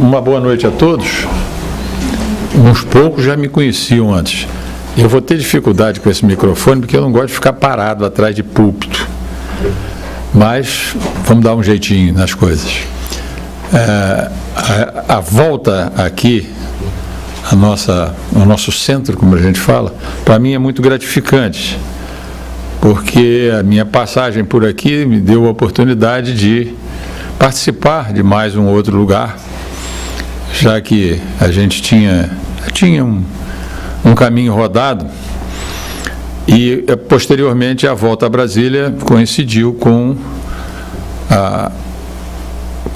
Uma boa noite a todos. Uns poucos já me conheciam antes. Eu vou ter dificuldade com esse microfone porque eu não gosto de ficar parado atrás de púlpito. Mas vamos dar um jeitinho nas coisas. A volta aqui, ao nosso centro, como a gente fala, para mim é muito gratificante, porque a minha passagem por aqui me deu a oportunidade de participar de mais um outro lugar, já que a gente tinha um caminho rodado, e posteriormente a volta a Brasília coincidiu com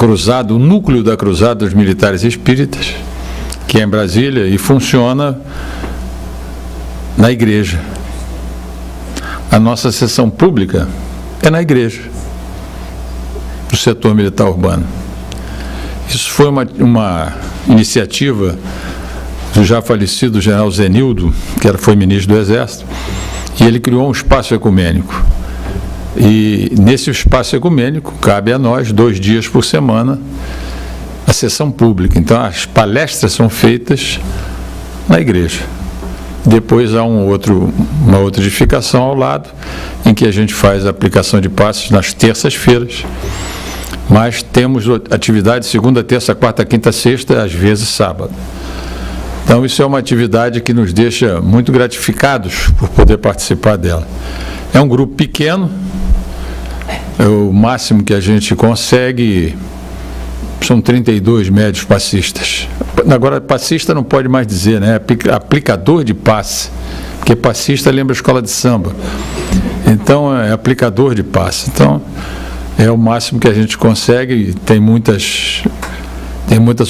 o núcleo da Cruzada dos Militares Espíritas, que é em Brasília e funciona na igreja. A nossa sessão pública é na igreja, do setor militar urbano. Isso foi uma iniciativa do já falecido general Zenildo, que foi ministro do Exército, e ele criou um espaço ecumênico. E nesse espaço ecumênico cabe a nós, 2 dias por semana, a sessão pública. Então as palestras são feitas na igreja. Depois há uma outra edificação ao lado, em que a gente faz a aplicação de passes nas terças-feiras, mas temos atividade segunda, terça, quarta, quinta, sexta, às vezes sábado. Então isso é uma atividade que nos deixa muito gratificados por poder participar dela. É um grupo pequeno, o máximo que a gente consegue são 32 médios passistas. Agora, passista não pode mais dizer, né? Aplicador de passe, porque passista lembra a escola de samba. Então, é aplicador de passe. Então, é o máximo que a gente consegue e tem muitas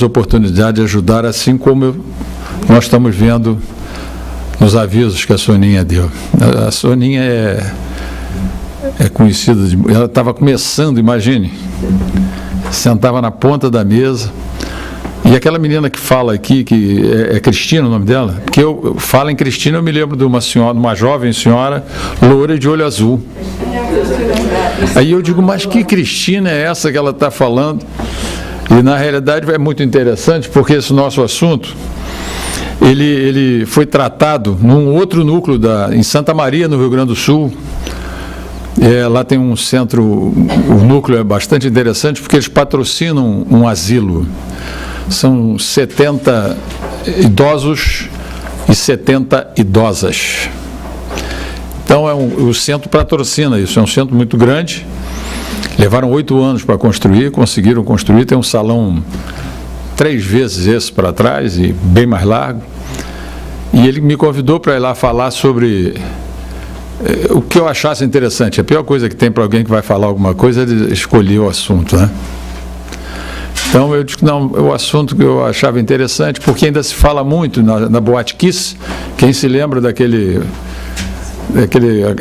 oportunidades de ajudar, assim como nós estamos vendo nos avisos que a Soninha deu. A Soninha é conhecida, ela estava começando, imagine, sentava na ponta da mesa, e aquela menina que fala aqui, que é Cristina o nome dela, porque eu falo em Cristina, eu me lembro de uma jovem senhora, loura de olho azul. Aí eu digo, mas que Cristina é essa que ela está falando? E na realidade é muito interessante, porque esse nosso assunto, ele foi tratado num outro núcleo em Santa Maria, no Rio Grande do Sul. Lá tem um centro, o núcleo é bastante interessante, porque eles patrocinam um asilo. São 70 idosos e 70 idosas. Então o centro patrocina isso, é um centro muito grande. Levaram 8 anos para construir, conseguiram construir, tem um salão 3 vezes esse para trás e bem mais largo. E ele me convidou para ir lá falar sobre o que eu achasse interessante. A pior coisa que tem para alguém que vai falar alguma coisa é escolher o assunto, né? Então eu disse, não, o assunto que eu achava interessante, porque ainda se fala muito na Boate Kiss, quem se lembra daquele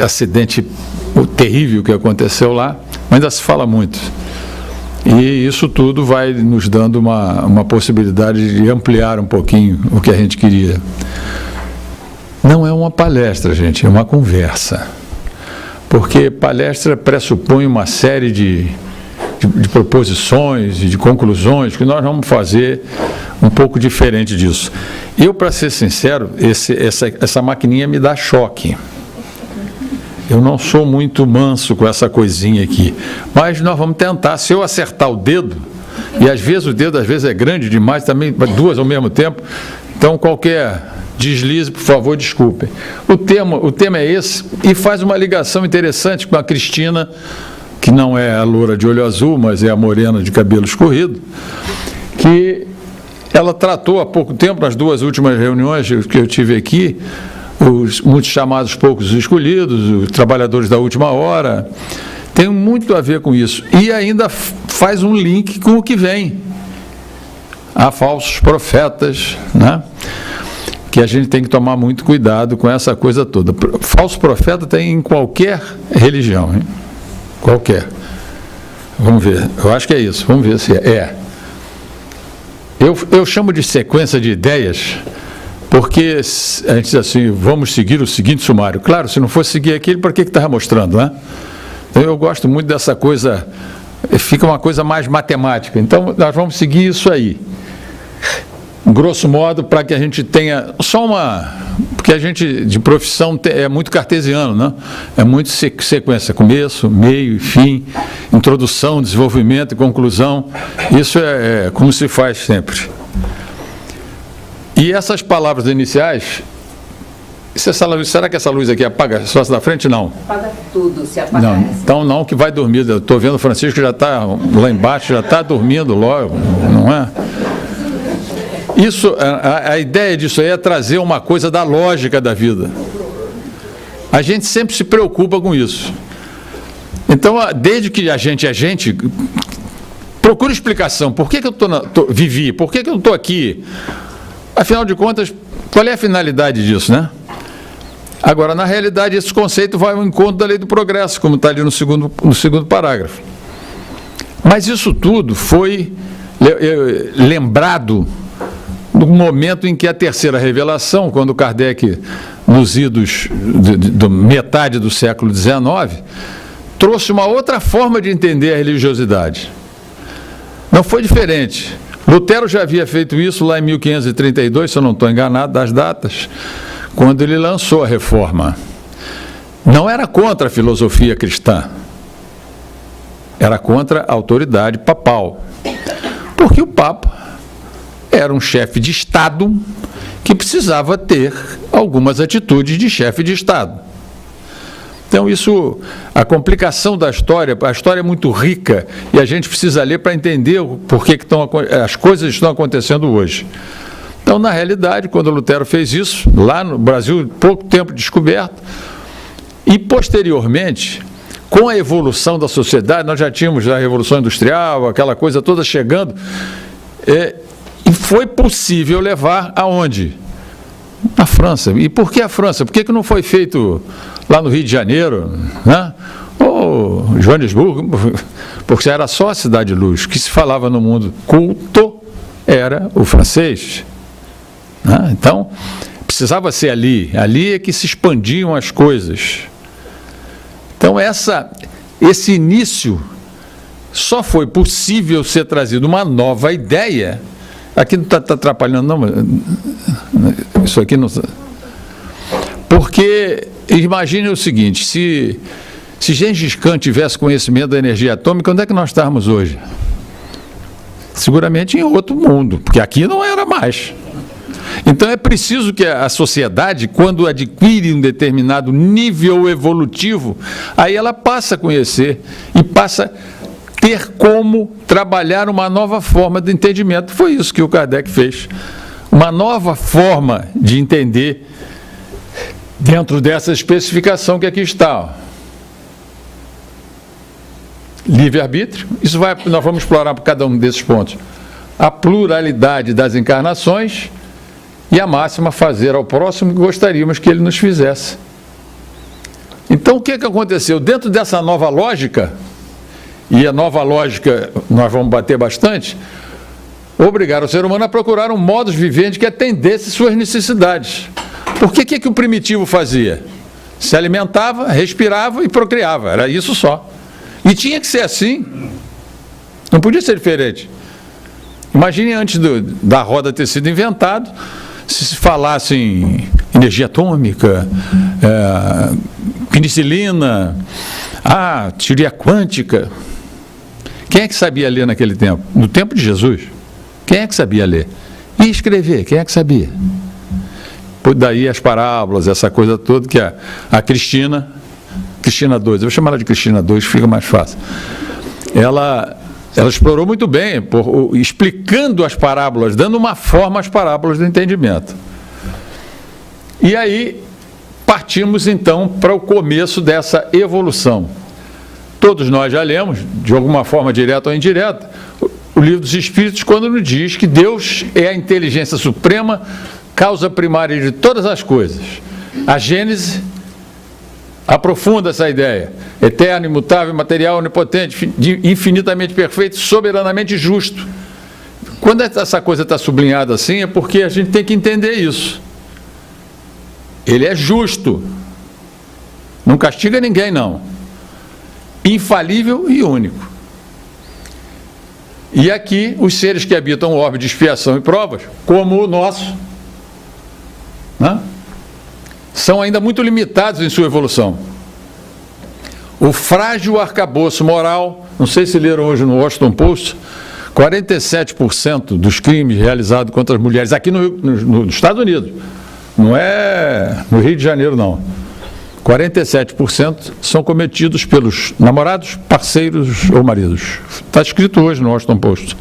acidente terrível que aconteceu lá, ainda se fala muito. E isso tudo vai nos dando uma possibilidade de ampliar um pouquinho o que a gente queria. Não é uma palestra, gente, é uma conversa. Porque palestra pressupõe uma série de proposições e de conclusões que nós vamos fazer um pouco diferente disso. Eu, para ser sincero, essa maquininha me dá choque. Eu não sou muito manso com essa coisinha aqui. Mas nós vamos tentar, se eu acertar o dedo, e às vezes o dedo é grande demais, também 2 ao mesmo tempo, então qualquer deslize, por favor, desculpem. O tema é esse, e faz uma ligação interessante com a Cristina, que não é a loura de olho azul, mas é a morena de cabelo escorrido, que ela tratou há pouco tempo, nas 2 últimas reuniões que eu tive aqui, os muitos chamados, poucos escolhidos, os trabalhadores da última hora, tem muito a ver com isso. E ainda faz um link com o que vem. Há falsos profetas, né? Que a gente tem que tomar muito cuidado com essa coisa toda. Falso profeta tem em qualquer religião, hein? Qualquer. Vamos ver, eu acho que é isso, vamos ver se é. Eu chamo de sequência de ideias, porque a gente diz assim, vamos seguir o seguinte sumário. Claro, se não fosse seguir aquele, para que estava mostrando, né? Então, eu gosto muito dessa coisa, fica uma coisa mais matemática. Então, nós vamos seguir isso aí. grosso modo, para que a gente tenha só porque a gente, de profissão, é muito cartesiano, né? É muito sequência, começo, meio e fim, introdução, desenvolvimento e conclusão. Isso é como se faz sempre. E essas palavras iniciais, será que essa luz aqui apaga só da frente? Não. Apaga tudo, se apagar. Não, então não, que vai dormir. Eu estou vendo o Francisco já está lá embaixo, já está dormindo logo, não é? Isso, a ideia disso aí é trazer uma coisa da lógica da vida. A gente sempre se preocupa com isso. Então, desde que a gente é gente, procura explicação. Por que eu vivi? Por que eu estou aqui? Afinal de contas, qual é a finalidade disso, né? Agora, na realidade, esse conceito vai ao encontro da lei do progresso, como está ali no segundo parágrafo. Mas isso tudo foi lembrado no momento em que a terceira revelação, quando Kardec, nos idos de metade do século XIX, trouxe uma outra forma de entender a religiosidade. Não foi diferente. Lutero já havia feito isso lá em 1532, se eu não estou enganado das datas, quando ele lançou a Reforma. Não era contra a filosofia cristã, era contra a autoridade papal, porque o Papa era um chefe de Estado que precisava ter algumas atitudes de chefe de Estado. Então isso, a complicação da história, a história é muito rica e a gente precisa ler para entender por que as coisas estão acontecendo hoje. Então, na realidade, quando Lutero fez isso, lá no Brasil, pouco tempo descoberto, e posteriormente, com a evolução da sociedade, nós já tínhamos a Revolução Industrial, aquela coisa toda chegando, e foi possível levar aonde? Na França. E por que a França? Por que não foi feito lá no Rio de Janeiro, né? Ou Joanesburgo? Porque era só a Cidade de Luz. O que se falava no mundo culto era o francês. Né? Então, precisava ser ali. Ali é que se expandiam as coisas. Então, esse início só foi possível ser trazido uma nova ideia. Aqui não está atrapalhando, não. Isso aqui não. Porque, imagine o seguinte: se Gengis Khan tivesse conhecimento da energia atômica, onde é que nós estávamos hoje? Seguramente em outro mundo, porque aqui não era mais. Então é preciso que a sociedade, quando adquire um determinado nível evolutivo, aí ela passa a conhecer e passa a ter como trabalhar uma nova forma de entendimento. Foi isso que o Kardec fez. Uma nova forma de entender dentro dessa especificação que aqui está. Livre-arbítrio, nós vamos explorar por cada um desses pontos. A pluralidade das encarnações e a máxima fazer ao próximo que gostaríamos que ele nos fizesse. Então, o que aconteceu? Dentro dessa nova lógica, e a nova lógica nós vamos bater bastante, obrigaram o ser humano a procurar um modus vivendi que atendesse suas necessidades. Porque o que o primitivo fazia? Se alimentava, respirava e procriava, era isso só. E tinha que ser assim, não podia ser diferente. Imagine antes da roda ter sido inventado, se falasse em energia atômica, penicilina, teoria quântica. Quem é que sabia ler naquele tempo? No tempo de Jesus. Quem é que sabia ler? E escrever, quem é que sabia? Por daí as parábolas, essa coisa toda que a Cristina 2, eu vou chamar ela de Cristina 2, fica mais fácil. Ela explorou muito bem, explicando as parábolas, dando uma forma às parábolas do entendimento. E aí partimos então para o começo dessa evolução. Todos nós já lemos, de alguma forma direta ou indireta, o Livro dos Espíritos, quando nos diz que Deus é a inteligência suprema, causa primária de todas as coisas. A Gênese aprofunda essa ideia: eterno, imutável, material, onipotente, infinitamente perfeito, soberanamente justo. Quando essa coisa está sublinhada assim, é porque a gente tem que entender isso. Ele é justo, não castiga ninguém, não. Infalível e único. E aqui, os seres que habitam o orbe de expiação e provas, como o nosso, né, são ainda muito limitados em sua evolução. O frágil arcabouço moral, não sei se leram hoje no Washington Post, 47% dos crimes realizados contra as mulheres, aqui nos Estados Unidos, não é no Rio de Janeiro, não. 47% são cometidos pelos namorados, parceiros ou maridos. Está escrito hoje no Washington Post.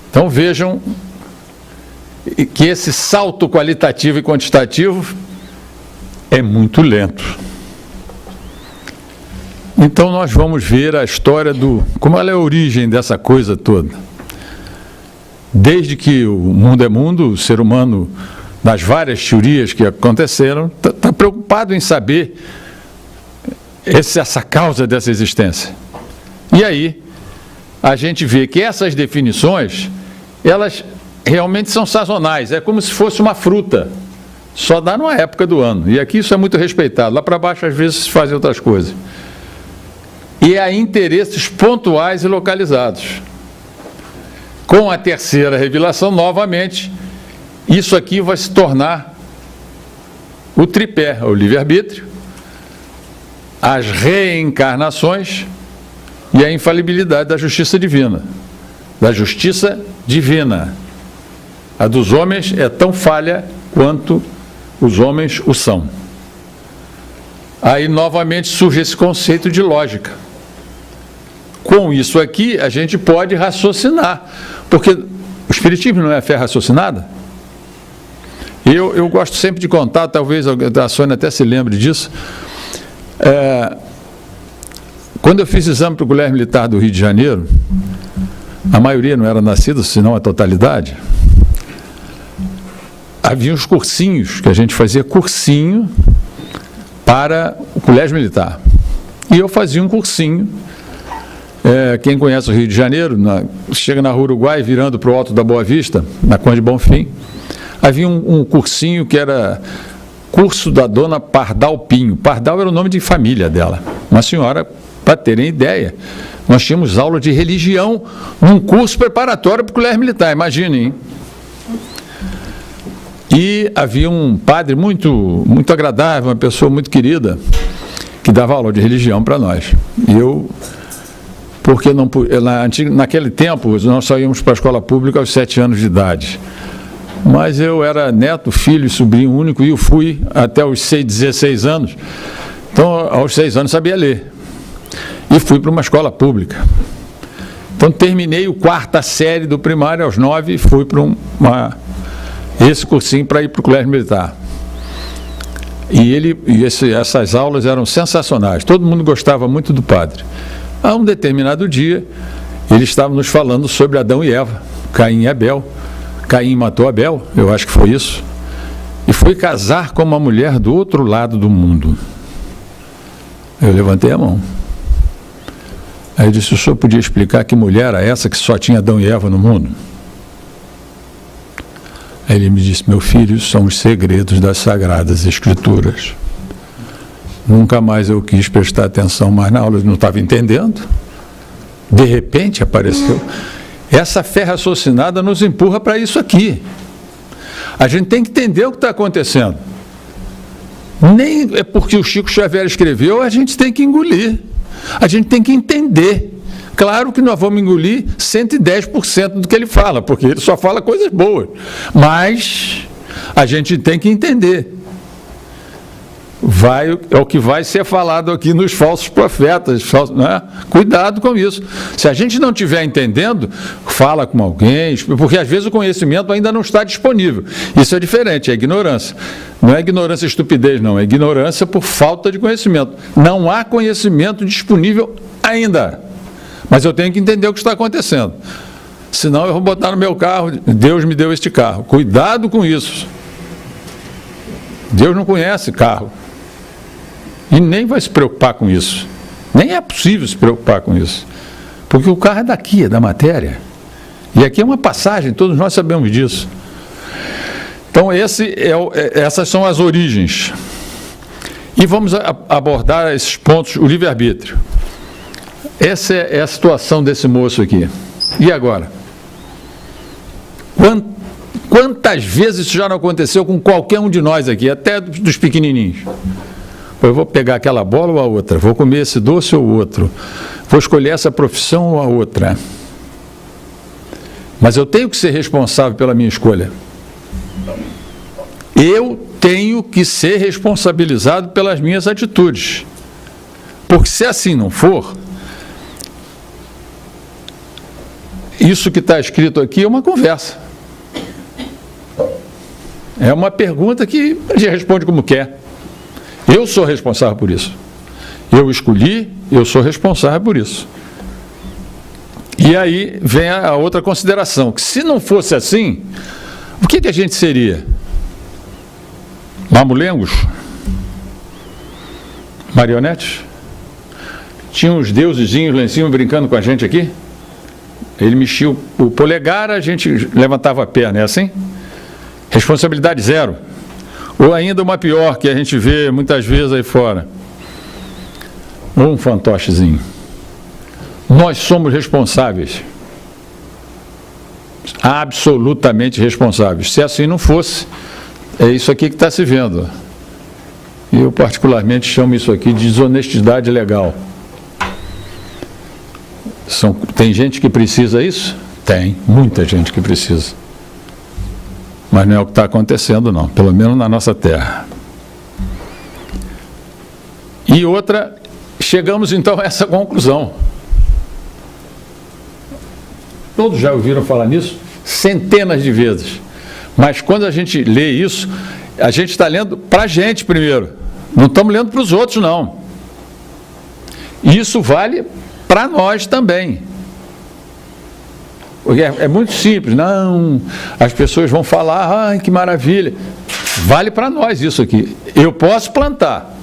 Então vejam que esse salto qualitativo e quantitativo é muito lento. Então nós vamos ver a história como ela é a origem dessa coisa toda. Desde que o mundo é mundo, o ser humano, das várias teorias que aconteceram, está preocupado em saber essa causa dessa existência. E aí, a gente vê que essas definições, elas realmente são sazonais, é como se fosse uma fruta, só dá numa época do ano. E aqui isso é muito respeitado, lá para baixo às vezes se fazem outras coisas. E há interesses pontuais e localizados. Com a terceira revelação, novamente, isso aqui vai se tornar o tripé, o livre-arbítrio, as reencarnações e a infalibilidade da justiça divina. Da justiça divina. A dos homens é tão falha quanto os homens o são. Aí, novamente, surge esse conceito de lógica. Com isso aqui, a gente pode raciocinar, porque o Espiritismo não é a fé raciocinada? Eu gosto sempre de contar, talvez a Sônia até se lembre disso. Quando eu fiz exame para o Colégio Militar do Rio de Janeiro, a maioria não era nascida, senão a totalidade. Havia uns cursinhos, que a gente fazia cursinho para o Colégio Militar. E eu fazia um cursinho. Quem conhece o Rio de Janeiro, chega na Rua Uruguai, virando para o Alto da Boa Vista, na Conde Bonfim, havia um cursinho que era curso da dona Pardal Pinho. Pardal era o nome de família dela. Uma senhora, para terem ideia, nós tínhamos aula de religião num curso preparatório para o Colégio Militar, imaginem, hein? E havia um padre muito agradável, uma pessoa muito querida, que dava aula de religião para nós. E eu, porque não, naquele tempo, nós só íamos para a escola pública aos 7 anos de idade. Mas eu era neto, filho e sobrinho único, e eu fui até os 16 anos. Então, aos 6 anos, sabia ler. E fui para uma escola pública. Então, terminei o 4ª série do primário, aos 9, e fui para esse cursinho para ir para o Colégio Militar. E essas aulas eram sensacionais. Todo mundo gostava muito do padre. A um determinado dia, ele estava nos falando sobre Adão e Eva, Caim e Abel. Caim matou Abel, eu acho que foi isso, e foi casar com uma mulher do outro lado do mundo. Eu levantei a mão. Aí eu disse: o senhor podia explicar que mulher era essa que só tinha Adão e Eva no mundo? Aí ele me disse: meu filho, são os segredos das Sagradas Escrituras. Nunca mais eu quis prestar atenção mais na aula, eu não estava entendendo. De repente apareceu. Essa fé raciocinada nos empurra para isso aqui. A gente tem que entender o que está acontecendo. Nem é porque o Chico Xavier escreveu, a gente tem que engolir. A gente tem que entender. Claro que nós vamos engolir 110% do que ele fala, porque ele só fala coisas boas. Mas a gente tem que entender. É o que vai ser falado aqui nos falsos profetas, né? Cuidado com isso. Se a gente não estiver entendendo, fala com alguém, porque às vezes o conhecimento ainda não está disponível. Isso é diferente, é ignorância. Não é ignorância e estupidez, não, é ignorância por falta de conhecimento. Não há conhecimento disponível ainda, mas eu tenho que entender o que está acontecendo. Senão eu vou botar no meu carro: Deus me deu este carro. Cuidado com isso. Deus não conhece carro. E nem vai se preocupar com isso. Nem é possível se preocupar com isso. Porque o carro é daqui, é da matéria. E aqui é uma passagem, todos nós sabemos disso. Então, essas são as origens. E vamos abordar esses pontos, o livre-arbítrio. essa é a situação desse moço aqui. E agora? Quantas vezes isso já não aconteceu com qualquer um de nós aqui, até dos pequenininhos? Eu vou pegar aquela bola ou a outra, vou comer esse doce ou outro, vou escolher essa profissão ou a outra. Mas eu tenho que ser responsável pela minha escolha. Eu tenho que ser responsabilizado pelas minhas atitudes. Porque se assim não for, isso que está escrito aqui é uma conversa. É uma pergunta que a gente responde como quer. Eu sou responsável por isso. Eu escolhi, eu sou responsável por isso. E aí vem a outra consideração, que se não fosse assim, o que a gente seria? Mamulengos? Marionetes? Tinha uns deusezinhos lá em cima brincando com a gente aqui? Ele mexia o polegar, a gente levantava a perna, é assim? Responsabilidade zero. Ou ainda uma pior, que a gente vê muitas vezes aí fora. Um fantochezinho. Nós somos responsáveis. Absolutamente responsáveis. Se assim não fosse, é isso aqui que está se vendo. Eu particularmente chamo isso aqui de desonestidade legal. Tem gente que precisa isso? Tem, muita gente que precisa. Mas não é o que está acontecendo, não, pelo menos na nossa terra. E outra, chegamos então a essa conclusão. Todos já ouviram falar nisso? Centenas de vezes. Mas quando a gente lê isso, a gente está lendo para a gente primeiro. Não estamos lendo para os outros, não. E isso vale para nós também. Porque é muito simples, não, as pessoas vão falar, ai, que maravilha. Vale para nós isso aqui. Eu posso plantar,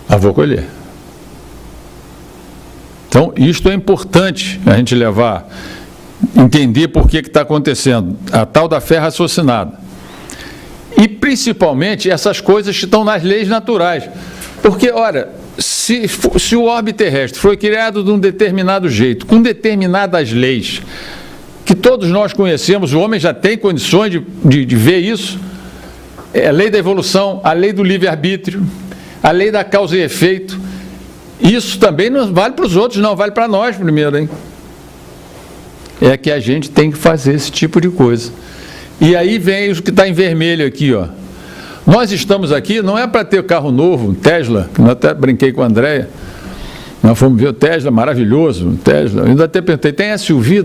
mas vou colher. Então, isto é importante a gente levar, entender por que está acontecendo, a tal da fé raciocinada. E, principalmente, essas coisas que estão nas leis naturais. Porque, olha, se o orbe terrestre foi criado de um determinado jeito, com determinadas leis, que todos nós conhecemos, o homem já tem condições de ver isso, a lei da evolução, a lei do livre-arbítrio, a lei da causa e efeito, isso também não vale para os outros, não, vale para nós primeiro, hein? É que a gente tem que fazer esse tipo de coisa. E aí vem o que está em vermelho aqui, ó. Nós estamos aqui, não é para ter carro novo, um Tesla, que eu até brinquei com a Andréia, nós fomos ver o Tesla, maravilhoso, o Tesla, eu ainda até perguntei, tem SUV,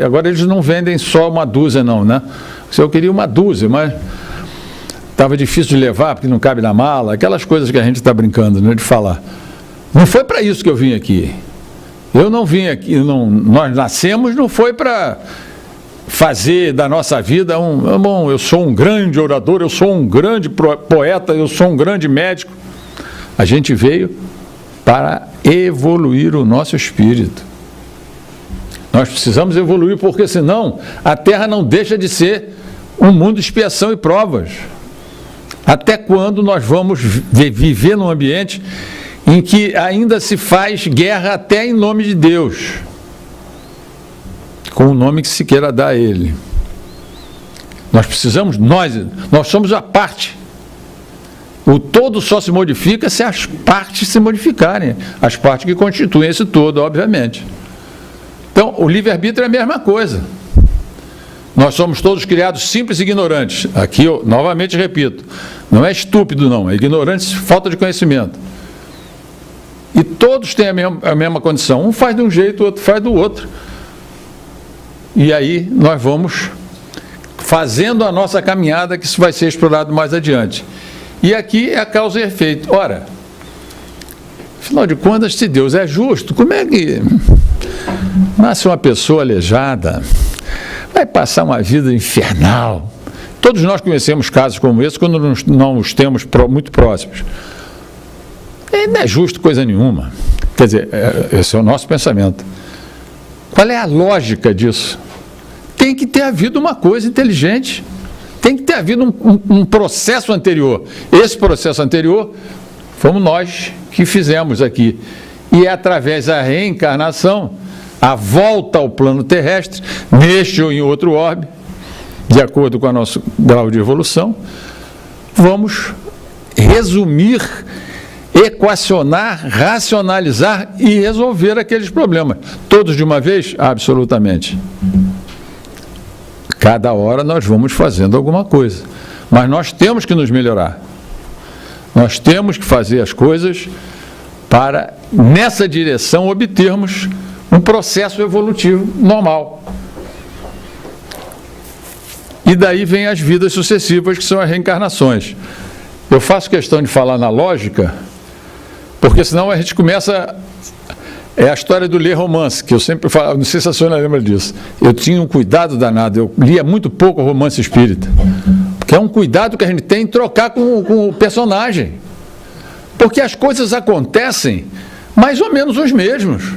agora eles não vendem só uma dúzia não, né? Eu queria uma dúzia, mas estava difícil de levar, porque não cabe na mala, aquelas coisas que a gente está brincando, né, de falar. Não foi para isso que eu vim aqui. Eu não vim aqui, nós nascemos, não foi para fazer da nossa vida bom, eu sou um grande orador, eu sou um grande poeta, eu sou um grande médico. A gente veio para evoluir o nosso espírito. Nós precisamos evoluir, porque senão a Terra não deixa de ser um mundo de expiação e provas. Até quando nós vamos viver num ambiente em que ainda se faz guerra até em nome de Deus, com o nome que se queira dar a Ele. Nós precisamos, nós somos a parte. O todo só se modifica se as partes se modificarem, as partes que constituem esse todo, obviamente. Então, o livre-arbítrio é a mesma coisa. Nós somos todos criados simples e ignorantes. Aqui eu novamente repito, não é estúpido não, é ignorante, falta de conhecimento. E todos têm a mesma condição. Um faz de um jeito, o outro faz do outro. E aí nós vamos fazendo a nossa caminhada, que isso vai ser explorado mais adiante. E aqui é a causa e efeito. Ora, afinal de contas, se Deus é justo, como é que nasce uma pessoa aleijada, vai passar uma vida infernal? Todos nós conhecemos casos como esse quando não os temos muito próximos. E não é justo coisa nenhuma. Quer dizer, esse é o nosso pensamento. Qual é a lógica disso? Tem que ter havido uma coisa inteligente. Tem que ter havido um processo anterior. Esse processo anterior fomos nós que fizemos aqui. e é através da reencarnação, a volta ao plano terrestre, neste ou em outro orbe, de acordo com o nosso grau de evolução, vamos resumir, equacionar, racionalizar e resolver aqueles problemas. Todos de uma vez? Absolutamente. Cada hora nós vamos fazendo alguma coisa. Mas nós temos que nos melhorar. Nós temos que fazer as coisas para, nessa direção, obtermos um processo evolutivo normal. E daí vem as vidas sucessivas, que são as reencarnações. Eu faço questão de falar na lógica, porque senão a gente começa... É a história do ler romance, que eu sempre falo, não sei se a senhora lembra disso. Eu tinha um cuidado danado, eu lia muito pouco romance espírita. Porque é um cuidado que a gente tem em trocar com o personagem. Porque as coisas acontecem mais ou menos os mesmos.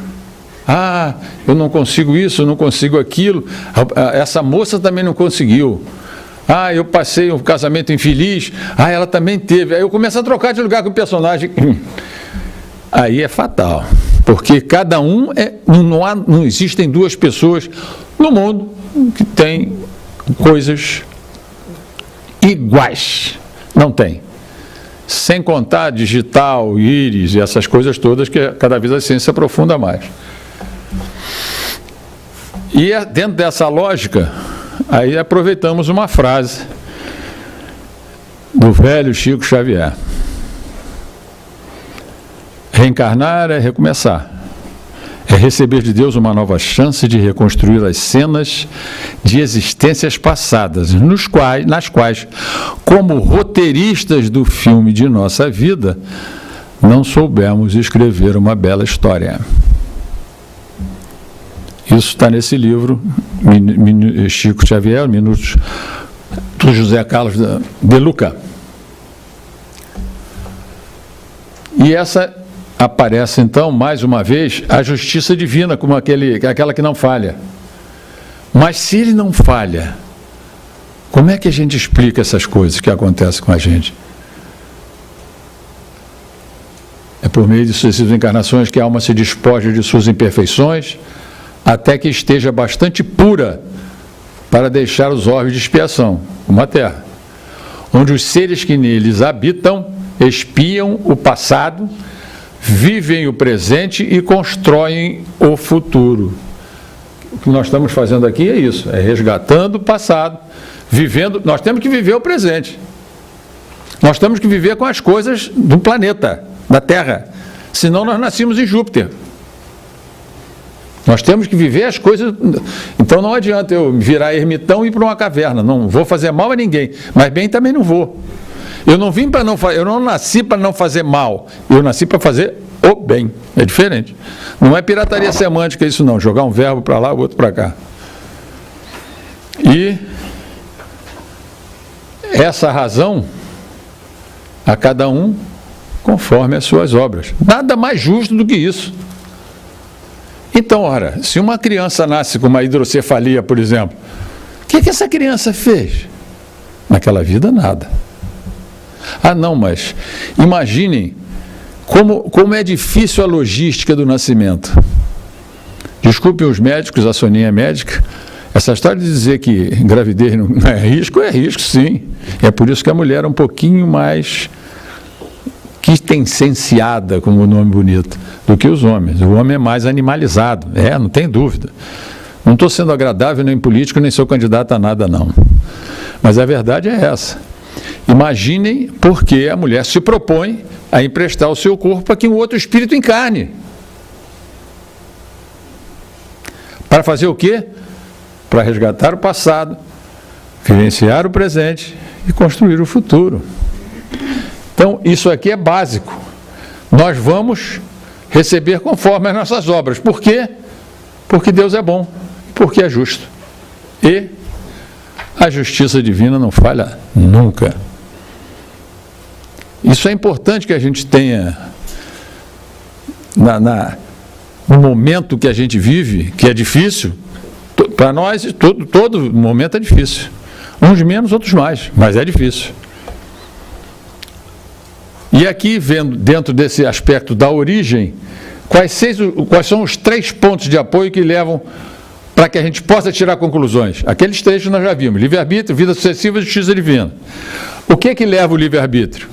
Ah, eu não consigo isso, eu não consigo aquilo. Essa moça também não conseguiu. Ah, eu passei um casamento infeliz. Ah, ela também teve. Aí eu começo a trocar de lugar com o personagem. Aí é fatal. Porque cada um não existem duas pessoas no mundo que têm coisas iguais. Não tem. Sem contar digital, íris e essas coisas todas que cada vez a ciência se aprofunda mais. E dentro dessa lógica, aí aproveitamos uma frase do velho Chico Xavier. Reencarnar é recomeçar. É receber de Deus uma nova chance de reconstruir as cenas de existências passadas, nas quais, como roteiristas do filme de nossa vida, não soubemos escrever uma bela história. Isso está nesse livro, Chico Xavier, Minutos, do José Carlos de Luca. E essa aparece, então, mais uma vez, a justiça divina, como aquela que não falha. Mas se ele não falha, como é que a gente explica essas coisas que acontecem com a gente? É por meio de sucessivas encarnações que a alma se despoja de suas imperfeições, até que esteja bastante pura para deixar os orbes de expiação, como a Terra, onde os seres que neles habitam expiam o passado, vivem o presente e constroem o futuro. O que nós estamos fazendo aqui é isso, é resgatando o passado, vivendo. Nós temos que viver o presente. Nós temos que viver com as coisas do planeta, da Terra. Senão nós nascemos em Júpiter. Nós temos que viver as coisas. Então não adianta eu virar ermitão e ir para uma caverna. Não vou fazer mal a ninguém, mas bem também não vou. Eu não nasci para não fazer mal, eu nasci para fazer o bem. É diferente. Não é pirataria semântica isso não, jogar um verbo para lá, o outro para cá. E essa razão, a cada um conforme as suas obras. Nada mais justo do que isso. Então, ora, se uma criança nasce com uma hidrocefalia, por exemplo, o que essa criança fez? Naquela vida, nada. Ah, não, mas imaginem como é difícil a logística do nascimento. Desculpem os médicos, a Soninha é médica. Essa história de dizer que gravidez não é risco sim. É por isso que a mulher é um pouquinho mais quintessenciada, como o nome bonito, do que os homens. O homem é mais animalizado, não tem dúvida. Não estou sendo agradável nem político, nem sou candidato a nada, não. Mas a verdade é essa. Imaginem porque a mulher se propõe a emprestar o seu corpo para que um outro espírito encarne. Para fazer o quê? Para resgatar o passado, vivenciar o presente e construir o futuro. Então, isso aqui é básico. Nós vamos receber conforme as nossas obras. Por quê? Porque Deus é bom, porque é justo. E a justiça divina não falha nunca. Isso é importante que a gente tenha no momento que a gente vive, que é difícil. Para nós, todo momento é difícil. Uns menos, outros mais, mas é difícil. E aqui, vendo dentro desse aspecto da origem, Quais são os 3 pontos de apoio que levam para que a gente possa tirar conclusões? Aqueles 3 que nós já vimos: livre-arbítrio, vida sucessiva e justiça divina. O que é que leva o livre-arbítrio?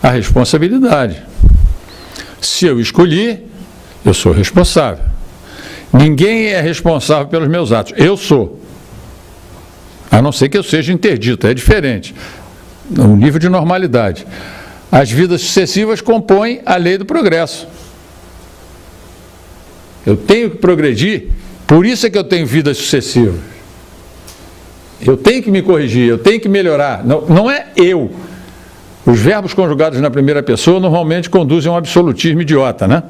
A responsabilidade. Se eu escolhi, eu sou responsável. Ninguém é responsável pelos meus atos. Eu sou. A não ser que eu seja interdito, é diferente. O nível de normalidade. As vidas sucessivas compõem a lei do progresso. Eu tenho que progredir, por isso é que eu tenho vidas sucessivas. Eu tenho que me corrigir, eu tenho que melhorar. Não é eu. Os verbos conjugados na primeira pessoa normalmente conduzem a um absolutismo idiota, né?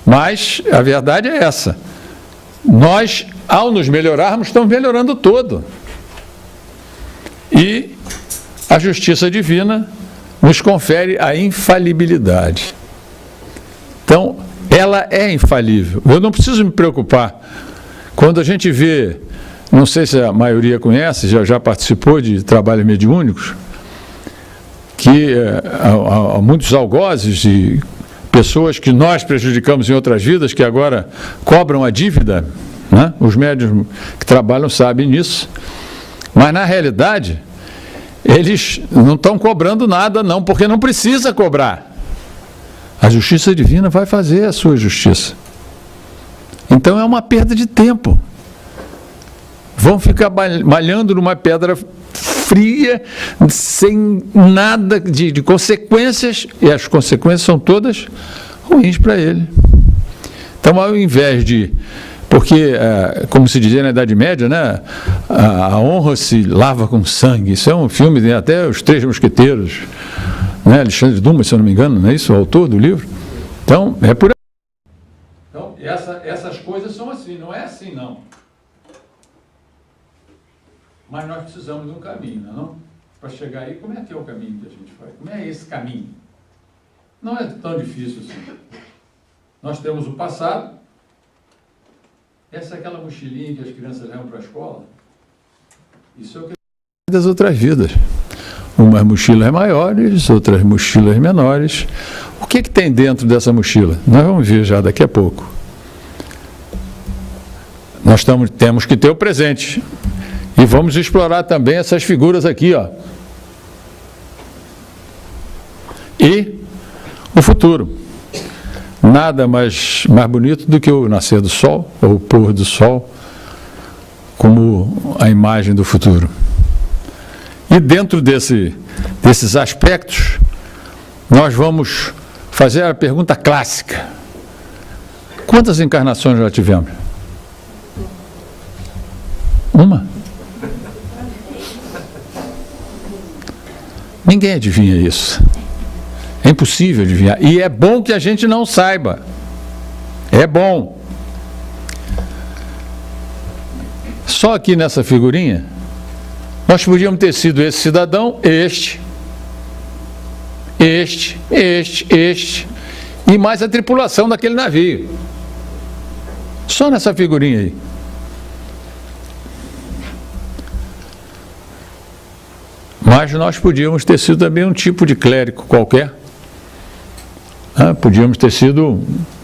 Mas a verdade é essa. Nós, ao nos melhorarmos, estamos melhorando todo. E a justiça divina nos confere a infalibilidade. Então, ela é infalível. Eu não preciso me preocupar. Quando a gente vê, não sei se a maioria conhece, já participou de trabalhos mediúnicos, que há muitos algozes e pessoas que nós prejudicamos em outras vidas, que agora cobram a dívida, né? Os médiuns que trabalham sabem disso, mas na realidade eles não estão cobrando nada não, porque não precisa cobrar. A justiça divina vai fazer a sua justiça. Então é uma perda de tempo. Vão ficar malhando numa pedra fria, sem nada de consequências, e as consequências são todas ruins para ele. Então, ao invés de... Porque, como se dizia na Idade Média, né, a honra se lava com sangue. Isso é um filme, tem até Os Três Mosqueteiros, né, Alexandre Dumas, se eu não me engano, não é isso? O autor do livro. Então, é por aí. Então, essas coisas são assim, não é assim, não. Mas nós precisamos de um caminho, não é não? Para chegar aí, como é que é o caminho que a gente faz? Como é esse caminho? Não é tão difícil assim. Nós temos o passado. Essa é aquela mochilinha que as crianças levam para a escola. Isso é o que das outras vidas. Umas mochilas maiores, outras mochilas menores. O que tem dentro dessa mochila? Nós vamos ver já daqui a pouco. Nós temos que ter o presente. E vamos explorar também essas figuras aqui, ó. E o futuro. Nada mais bonito do que o nascer do sol, ou o pôr do sol, como a imagem do futuro. E dentro desses aspectos, nós vamos fazer a pergunta clássica. Quantas encarnações já tivemos? Uma? Ninguém adivinha isso. É impossível adivinhar. E é bom que a gente não saiba. É bom. Só aqui nessa figurinha, nós podíamos ter sido esse cidadão, este, e mais a tripulação daquele navio. Só nessa figurinha aí. Mas nós podíamos ter sido também um tipo de clérigo qualquer. Podíamos ter sido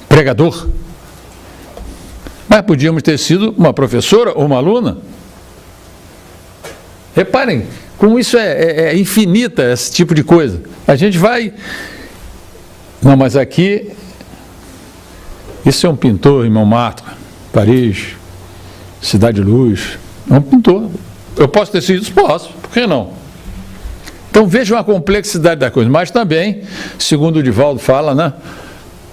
pregador. Mas podíamos ter sido uma professora ou uma aluna. Reparem, como isso é infinita, esse tipo de coisa. A gente vai... Não, mas aqui... Isso é um pintor em Montmartre, Paris, Cidade de Luz. É um pintor. Eu posso ter sido isso? Posso. Por que não? Então vejam a complexidade da coisa, mas também, segundo o Divaldo fala, né,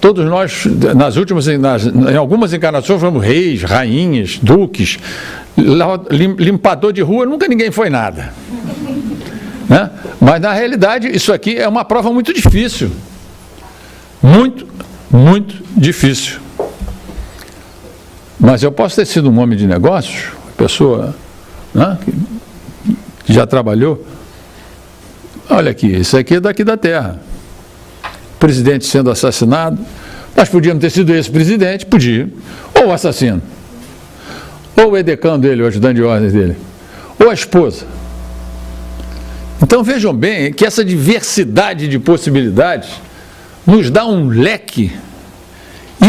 todos nós, em algumas encarnações, fomos reis, rainhas, duques, limpador de rua, nunca ninguém foi nada. Né? Mas na realidade, isso aqui é uma prova muito difícil. Muito, muito difícil. Mas eu posso ter sido um homem de negócios, pessoa, né, que já trabalhou. Olha aqui, isso aqui é daqui da Terra. O presidente sendo assassinado, nós podíamos ter sido esse presidente, podia, ou o assassino, ou o edecão dele, o ajudante de ordem dele, ou a esposa. Então vejam bem que essa diversidade de possibilidades nos dá um leque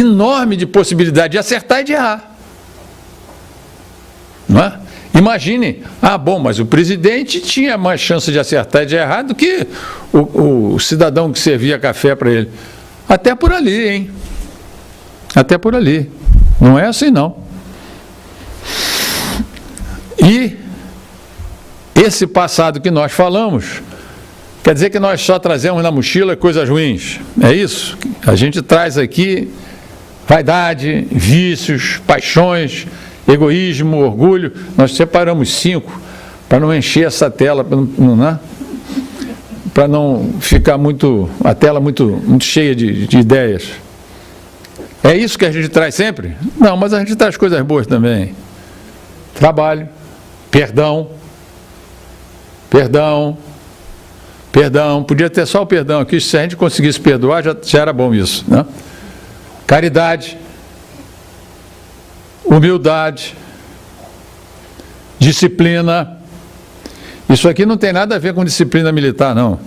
enorme de possibilidade de acertar e de errar. Não é? Imagine, bom, mas o presidente tinha mais chance de acertar e de errar do que o cidadão que servia café para ele. Até por ali, hein? Até por ali. Não é assim, não. E esse passado que nós falamos, quer dizer que nós só trazemos na mochila coisas ruins. É isso? A gente traz aqui vaidade, vícios, paixões, egoísmo, orgulho. Nós separamos 5 para não encher essa tela, para não ficar a tela muito cheia de ideias. É isso que a gente traz sempre? Não, mas a gente traz coisas boas também. Trabalho, perdão, podia ter só o perdão aqui, se a gente conseguisse perdoar, já era bom isso, né? Caridade, humildade, disciplina. Isso aqui não tem nada a ver com disciplina militar, não.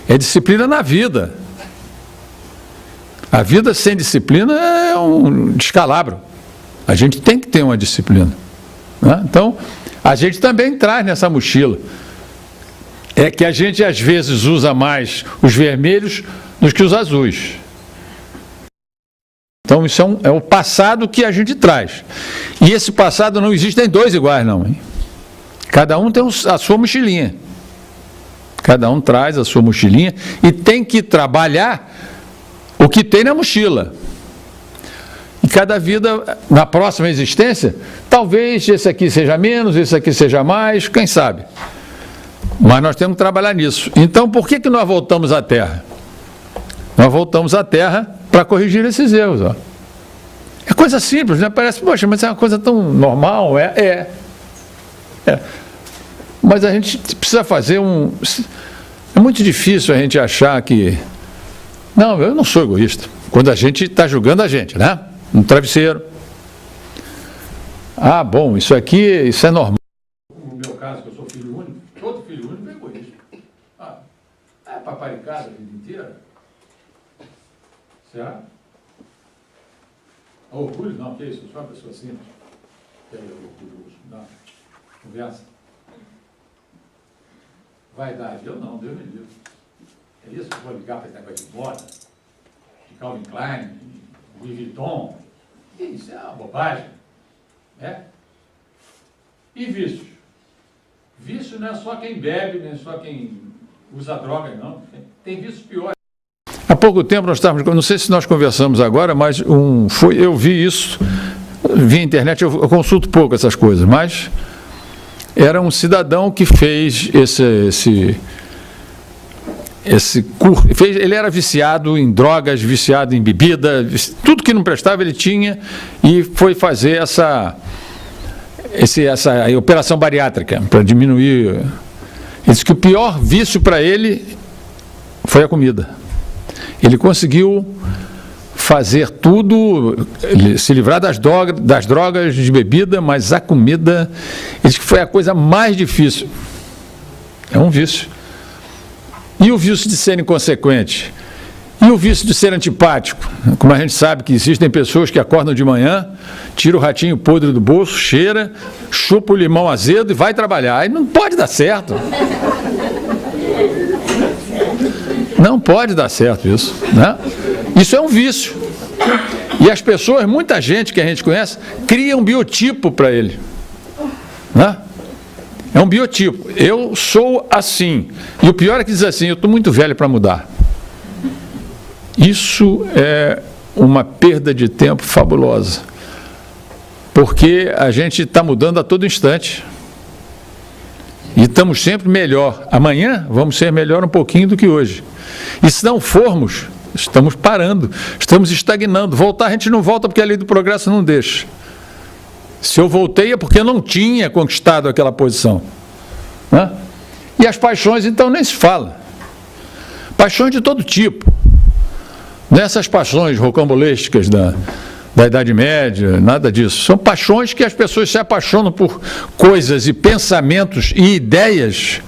É disciplina na vida. A vida sem disciplina é um descalabro. A gente tem que ter uma disciplina, né? Então, a gente também traz nessa mochila. É que a gente às vezes usa mais os vermelhos do que os azuis. Então isso é o passado que a gente traz. E esse passado não existem 2 iguais, não, hein? Cada um tem a sua mochilinha. Cada um traz a sua mochilinha e tem que trabalhar o que tem na mochila. E cada vida, na próxima existência, talvez esse aqui seja menos, esse aqui seja mais, quem sabe? Mas nós temos que trabalhar nisso. Então, por que nós voltamos à Terra? Nós voltamos à Terra para corrigir esses erros. Ó. É coisa simples, né? Parece, poxa, mas é uma coisa tão normal. É. Mas a gente precisa fazer É muito difícil a gente achar que... Não, eu não sou egoísta. Quando a gente está julgando a gente, né? No travesseiro. Bom, isso é normal. No meu caso, que eu sou filho único, todo filho único é egoísta. É paparicada a vida inteira? Será? Orgulho? Não, que isso? Eu sou uma pessoa simples. Que é orgulhoso. Não. Conversa. Vaidade. Eu não, Deus me livre. É isso que eu vou ligar para esse negócio de moda, de Calvin Klein, de Louis Vuitton. Isso é uma bobagem. Né? E vícios? Vício não é só quem bebe, nem só quem usa droga, não. Tem vícios piores. Há pouco tempo nós estávamos, não sei se nós conversamos agora, mas eu vi isso, via internet, eu consulto pouco essas coisas, mas era um cidadão que fez esse curso, ele era viciado em drogas, viciado em bebida, tudo que não prestava ele tinha, e foi fazer essa operação bariátrica para diminuir. Ele disse que o pior vício para ele foi a comida. Ele conseguiu fazer tudo, se livrar das drogas, de bebida, mas a comida, ele disse que foi a coisa mais difícil. É um vício. E o vício de ser inconsequente? E o vício de ser antipático? Como a gente sabe que existem pessoas que acordam de manhã, tira o ratinho podre do bolso, cheira, chupa o limão azedo e vai trabalhar. Aí não pode dar certo. Não pode dar certo isso, né? Isso é um vício. E as pessoas, muita gente que a gente conhece, cria um biotipo para ele, né? É um biotipo. Eu sou assim. E o pior é que diz assim, eu estou muito velho para mudar. Isso é uma perda de tempo fabulosa. Porque a gente está mudando a todo instante. E estamos sempre melhor. Amanhã vamos ser melhor um pouquinho do que hoje. E se não formos, estamos parando, estamos estagnando. Voltar a gente não volta porque a lei do progresso não deixa. Se eu voltei é porque eu não tinha conquistado aquela posição, né? E as paixões, então, nem se fala. Paixões de todo tipo. Nessas paixões rocambolescas da Idade Média, nada disso. São paixões que as pessoas se apaixonam por coisas e pensamentos e ideias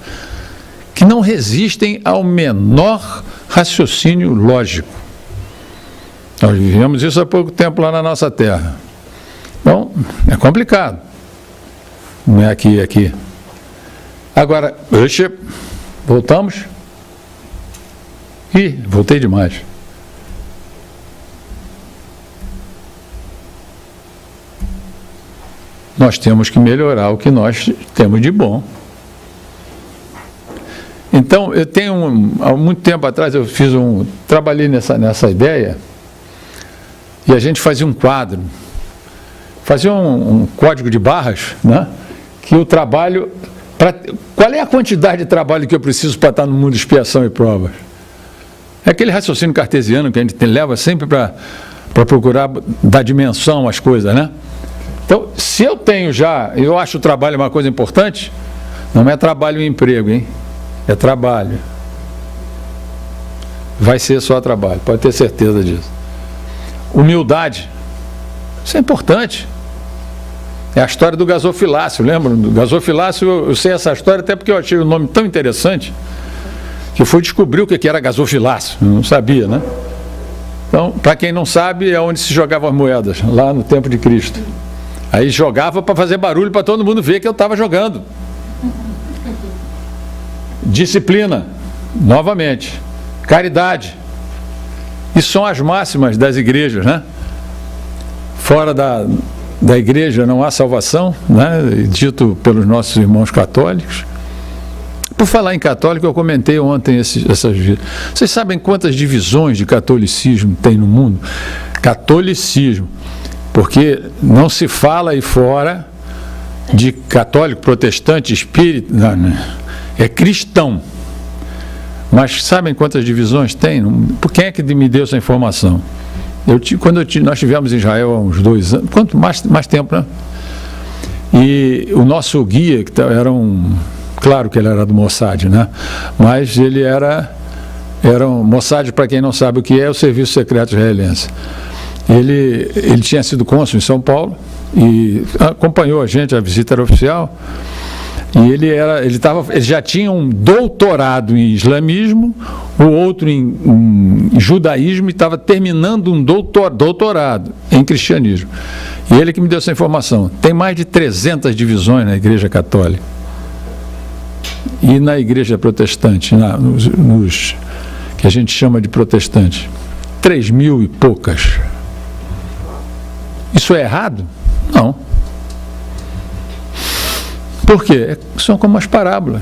que não resistem ao menor raciocínio lógico. Nós vivemos isso há pouco tempo lá na nossa terra. Então, é complicado. Não é aqui, é aqui. Agora, voltamos. Ih, voltei demais. Nós temos que melhorar o que nós temos de bom. Então, eu tenho, há muito tempo atrás, trabalhei nessa ideia, e a gente fazia um quadro, fazia um código de barras, né? Que o trabalho, qual é a quantidade de trabalho que eu preciso para estar no mundo de expiação e provas? É aquele raciocínio cartesiano que a gente leva sempre para procurar dar dimensão às coisas, né? Então, se eu tenho eu acho o trabalho uma coisa importante, não é trabalho e emprego, hein? É trabalho. Vai ser só trabalho, pode ter certeza disso. Humildade, isso é importante. É a história do gasofilácio, lembra? Do gasofilácio, eu sei essa história até porque eu achei o nome tão interessante, que eu fui descobrir o que era gasofilácio, eu não sabia, né? Então, para quem não sabe, é onde se jogavam as moedas, lá no tempo de Cristo. Aí jogava para fazer barulho, para todo mundo ver que eu estava jogando. Disciplina, novamente. Caridade. Isso são as máximas das igrejas, né? Fora da igreja não há salvação, né? Dito pelos nossos irmãos católicos. Por falar em católico, eu comentei ontem essas vidas. Vocês sabem quantas divisões de catolicismo tem no mundo? Catolicismo. Porque não se fala aí fora de católico, protestante, espírita, não, é cristão. Mas sabem quantas divisões tem? Por quem é que me deu essa informação? Nós tivemos em Israel há uns 2 anos, quanto mais tempo, né? E o nosso guia, que era claro que ele era do Mossad, né? Mas ele era um Mossad, para quem não sabe o que é o Serviço Secreto Israelense. Ele tinha sido cônsul em São Paulo e acompanhou a gente, a visita era oficial. E ele já tinha um doutorado em islamismo, o outro em judaísmo, e estava terminando um doutorado em cristianismo. E ele que me deu essa informação. Tem mais de 300 divisões na Igreja Católica. E na Igreja Protestante, nos que a gente chama de protestantes, 3.000 e poucas. Isso é errado? Não. Por quê? São como as parábolas.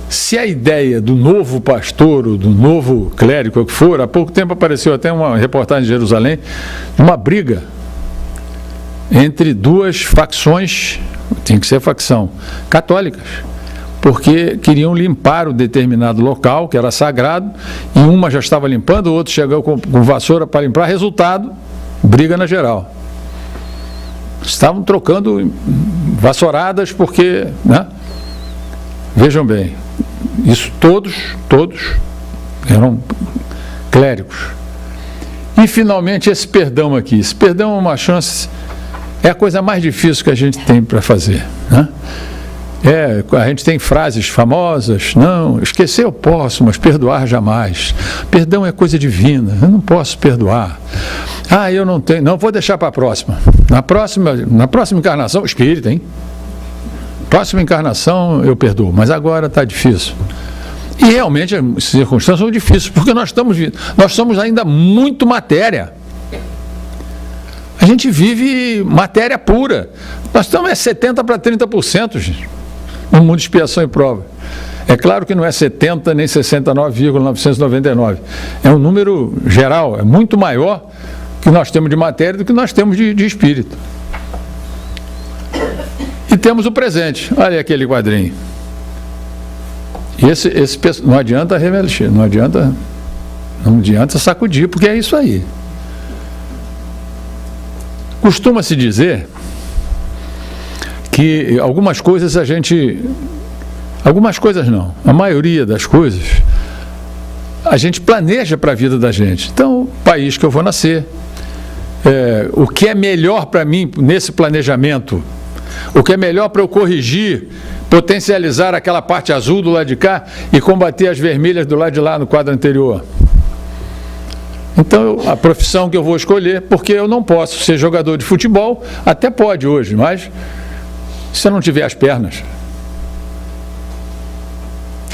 Se a ideia do novo pastor ou do novo clérigo, o que for, há pouco tempo apareceu até uma reportagem de Jerusalém, uma briga entre 2 facções, tem que ser facção, católicas, porque queriam limpar o determinado local, que era sagrado, e uma já estava limpando, o outro chegou com vassoura para limpar, resultado, briga na geral. Estavam trocando vassouradas porque, né? Vejam bem, isso todos eram clérigos. E finalmente esse perdão aqui, esse perdão é uma chance, é a coisa mais difícil que a gente tem para fazer, né? A gente tem frases famosas, não, esquecer eu posso, mas perdoar jamais. Perdão é coisa divina, eu não posso perdoar. Eu não tenho, não, vou deixar para a próxima. Na próxima encarnação, espírita, hein? Próxima encarnação eu perdoo, mas agora está difícil. E realmente as circunstâncias são difíceis, porque nós somos ainda muito matéria. A gente vive matéria pura. Nós estamos 70% para 30%, gente, no mundo de expiação e prova. É claro que não é 70 nem 69,999. É um número geral, é muito maior que nós temos de matéria do que nós temos de espírito. E temos o presente. Olha aquele quadrinho. Não adianta remexer, não adianta sacudir, porque é isso aí. Costuma-se dizer que algumas coisas não, a maioria das coisas a gente planeja para a vida da gente. Então, o país que eu vou nascer, o que é melhor para mim nesse planejamento, o que é melhor para eu corrigir, potencializar aquela parte azul do lado de cá e combater as vermelhas do lado de lá no quadro anterior. Então, a profissão que eu vou escolher, porque eu não posso ser jogador de futebol, até pode hoje, mas se eu não tiver as pernas,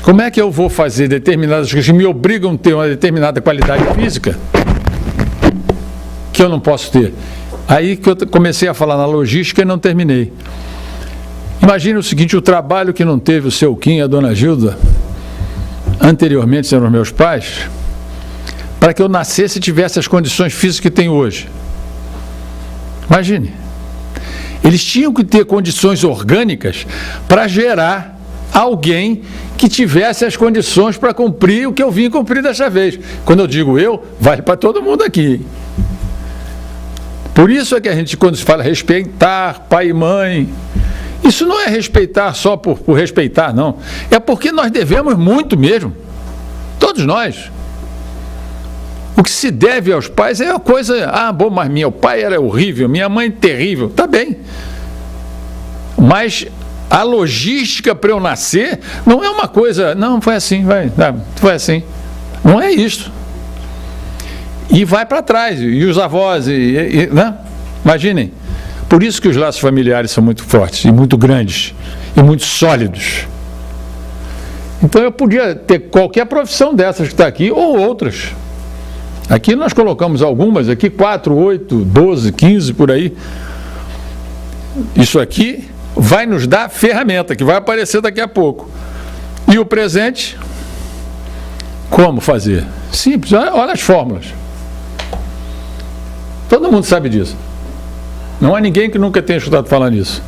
como é que eu vou fazer determinadas coisas que me obrigam a ter uma determinada qualidade física que eu não posso ter? Aí que eu comecei a falar na logística e não terminei. Imagine o seguinte, o trabalho que não teve o seu Kim e a dona Gilda, anteriormente sendo os meus pais, para que eu nascesse e tivesse as condições físicas que tenho hoje. Imagine. Eles tinham que ter condições orgânicas para gerar alguém que tivesse as condições para cumprir o que eu vim cumprir dessa vez. Quando eu digo eu, vale para todo mundo aqui. Por isso é que a gente, quando se fala respeitar pai e mãe, isso não é respeitar só por respeitar, não. É porque nós devemos muito mesmo. Todos nós. O que se deve aos pais é uma coisa, bom, mas meu pai era horrível, minha mãe terrível, tá bem. Mas a logística para eu nascer não é uma coisa, não, foi assim, foi assim. Não é isso. E vai para trás, e os avós, né? Imaginem. Por isso que os laços familiares são muito fortes, e muito grandes, e muito sólidos. Então eu podia ter qualquer profissão dessas que está aqui, ou outras. Aqui nós colocamos algumas, aqui 4, 8, 12, 15, por aí. Isso aqui vai nos dar ferramenta, que vai aparecer daqui a pouco. E o presente, como fazer? Simples, olha as fórmulas. Todo mundo sabe disso. Não há ninguém que nunca tenha escutado falar nisso.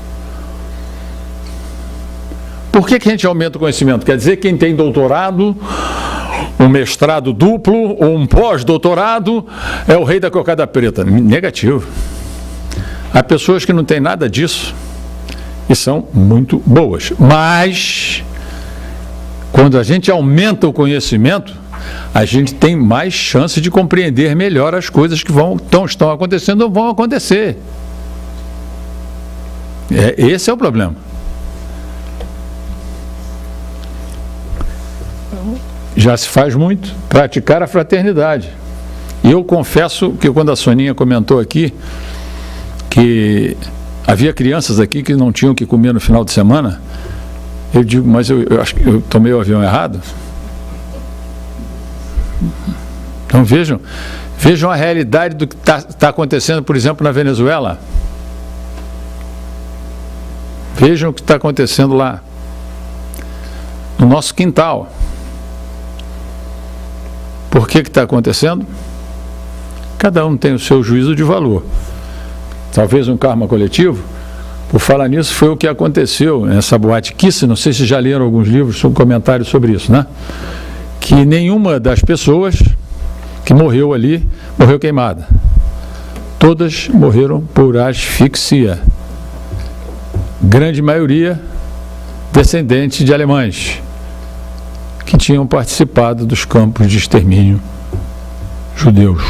Por que a gente aumenta o conhecimento? Quer dizer, quem tem doutorado, um mestrado duplo ou um pós-doutorado é o rei da cocada preta. Negativo. Há pessoas que não têm nada disso e são muito boas. Mas, quando a gente aumenta o conhecimento, a gente tem mais chance de compreender melhor as coisas que estão acontecendo ou vão acontecer. Esse é o problema. Já se faz muito praticar a fraternidade. E eu confesso que quando a Soninha comentou aqui que havia crianças aqui que não tinham o que comer no final de semana, eu digo, mas eu acho que eu tomei o avião errado. Então vejam a realidade do que está acontecendo, por exemplo, na Venezuela. Vejam o que está acontecendo lá, no nosso quintal. Por que está acontecendo? Cada um tem o seu juízo de valor. Talvez um karma coletivo. Por falar nisso, foi o que aconteceu nessa boate Kiss, não sei se já leram alguns livros sobre comentários sobre isso, né? Que nenhuma das pessoas que morreu ali, morreu queimada. Todas morreram por asfixia. Grande maioria descendentes de alemães que tinham participado dos campos de extermínio judeus.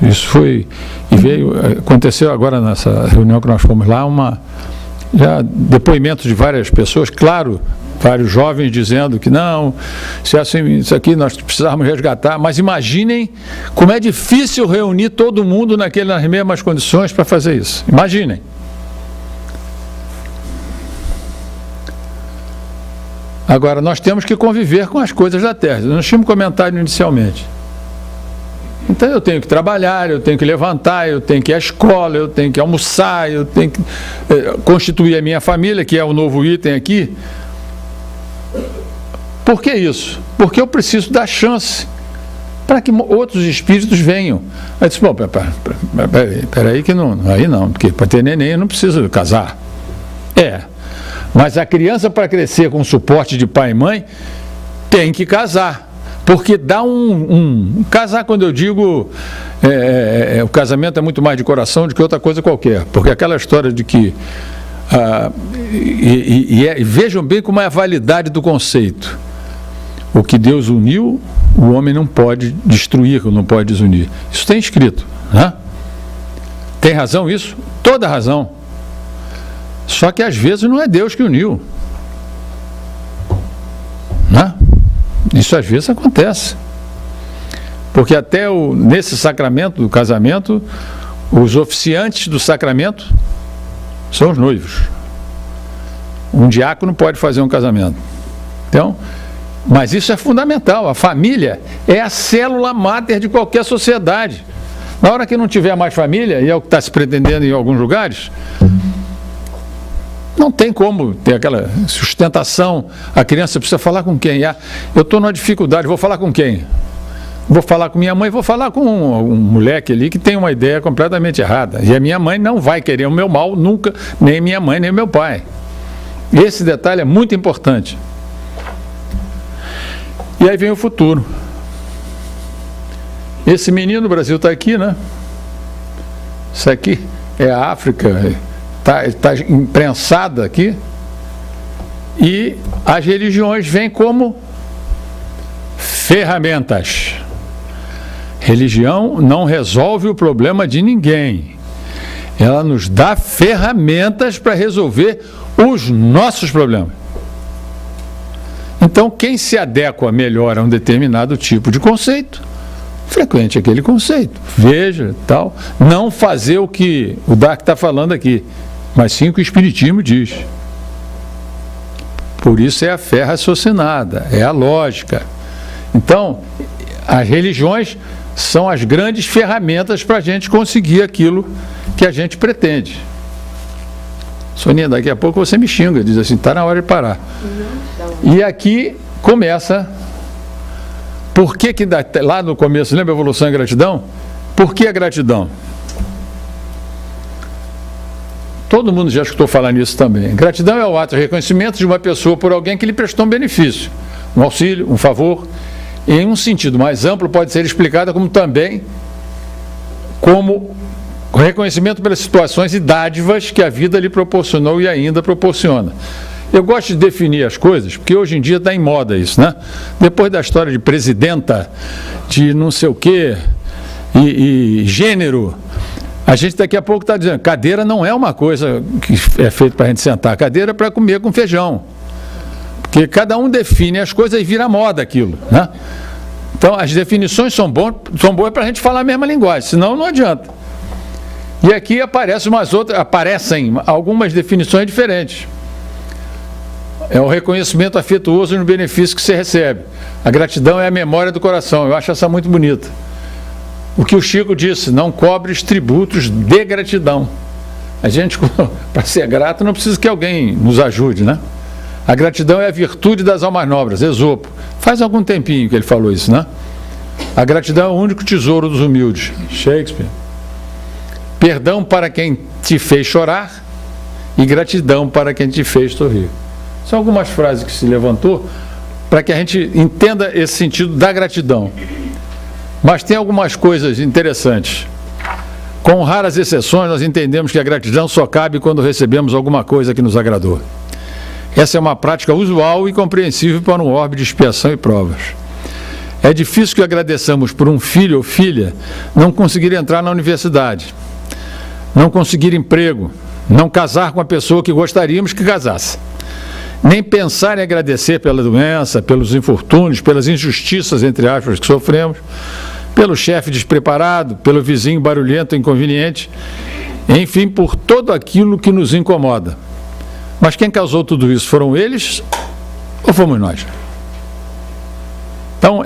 Isso foi, aconteceu agora nessa reunião que nós fomos lá, já depoimentos de várias pessoas, claro, vários jovens dizendo que não, isso aqui nós precisávamos resgatar, mas imaginem como é difícil reunir todo mundo nas mesmas condições para fazer isso. Imaginem. Agora, nós temos que conviver com as coisas da terra. Nós tínhamos comentado inicialmente. Então, eu tenho que trabalhar, eu tenho que levantar, eu tenho que ir à escola, eu tenho que almoçar, eu tenho que constituir a minha família, que é o novo item aqui. Por que isso? Porque eu preciso dar chance para que outros espíritos venham. Aí disse, bom, peraí que não, aí não, porque para ter neném eu não preciso casar. Mas a criança, para crescer com suporte de pai e mãe, tem que casar. Porque dá casar, quando eu digo, o casamento é muito mais de coração do que outra coisa qualquer. Porque aquela história de que... vejam bem como é a validade do conceito. O que Deus uniu, o homem não pode destruir, não pode desunir. Isso tem escrito, né? Tem razão isso? Toda razão. Só que às vezes não é Deus que uniu, né? Isso às vezes acontece. Porque até nesse sacramento do casamento, os oficiantes do sacramento são os noivos. Um diácono pode fazer um casamento. Então, mas isso é fundamental. A família é a célula máter de qualquer sociedade. Na hora que não tiver mais família, e é o que está se pretendendo em alguns lugares, não tem como ter aquela sustentação. A criança precisa falar com quem? Eu estou numa dificuldade, vou falar com quem? Vou falar com minha mãe, vou falar com um moleque ali que tem uma ideia completamente errada. E a minha mãe não vai querer o meu mal nunca, nem minha mãe, nem meu pai. Esse detalhe é muito importante. E aí vem o futuro. Esse menino, o Brasil está aqui, né? Isso aqui é a África, está imprensada aqui. E as religiões vêm como ferramentas. Religião não resolve o problema de ninguém. Ela nos dá ferramentas para resolver os nossos problemas. Então, quem se adequa melhor a um determinado tipo de conceito, frequente aquele conceito, veja, tal. Não fazer o que o Dark está falando aqui, mas sim o que o Espiritismo diz. Por isso é a fé raciocinada, é a lógica. Então, as religiões são as grandes ferramentas para a gente conseguir aquilo que a gente pretende. Soninha, daqui a pouco você me xinga, diz assim, está na hora de parar. E aqui começa, por que lá no começo, lembra evolução e gratidão? Por que a gratidão? Todo mundo já escutou falar nisso também. Gratidão é o ato de reconhecimento de uma pessoa por alguém que lhe prestou um benefício, um auxílio, um favor. Em um sentido mais amplo, pode ser explicada como também como reconhecimento pelas situações e dádivas que a vida lhe proporcionou e ainda proporciona. Eu gosto de definir as coisas, porque hoje em dia está em moda isso, né? Depois da história de presidenta, de não sei o quê, e gênero, a gente daqui a pouco está dizendo, cadeira não é uma coisa que é feita para a gente sentar, cadeira é para comer com feijão. Porque cada um define as coisas e vira moda aquilo, né? Então, as definições são boas para a gente falar a mesma linguagem, senão não adianta. E aqui aparecem algumas definições diferentes. É o reconhecimento afetuoso no benefício que você recebe. A gratidão é a memória do coração. Eu acho essa muito bonita. O que o Chico disse, não cobres tributos de gratidão. A gente, para ser grato, não precisa que alguém nos ajude, né? A gratidão é a virtude das almas nobres, Esopo. Faz algum tempinho que ele falou isso, né? A gratidão é o único tesouro dos humildes, Shakespeare. Perdão para quem te fez chorar e gratidão para quem te fez sorrir. São algumas frases que se levantou para que a gente entenda esse sentido da gratidão. Mas tem algumas coisas interessantes. Com raras exceções, nós entendemos que a gratidão só cabe quando recebemos alguma coisa que nos agradou. Essa é uma prática usual e compreensível para um orbe de expiação e provas. É difícil que agradeçamos por um filho ou filha não conseguir entrar na universidade, não conseguir emprego, não casar com a pessoa que gostaríamos que casasse, nem pensar em agradecer pela doença, pelos infortúnios, pelas injustiças, entre aspas, que sofremos, pelo chefe despreparado, pelo vizinho barulhento e inconveniente, enfim, por todo aquilo que nos incomoda. Mas quem causou tudo isso? Foram eles ou fomos nós? Então,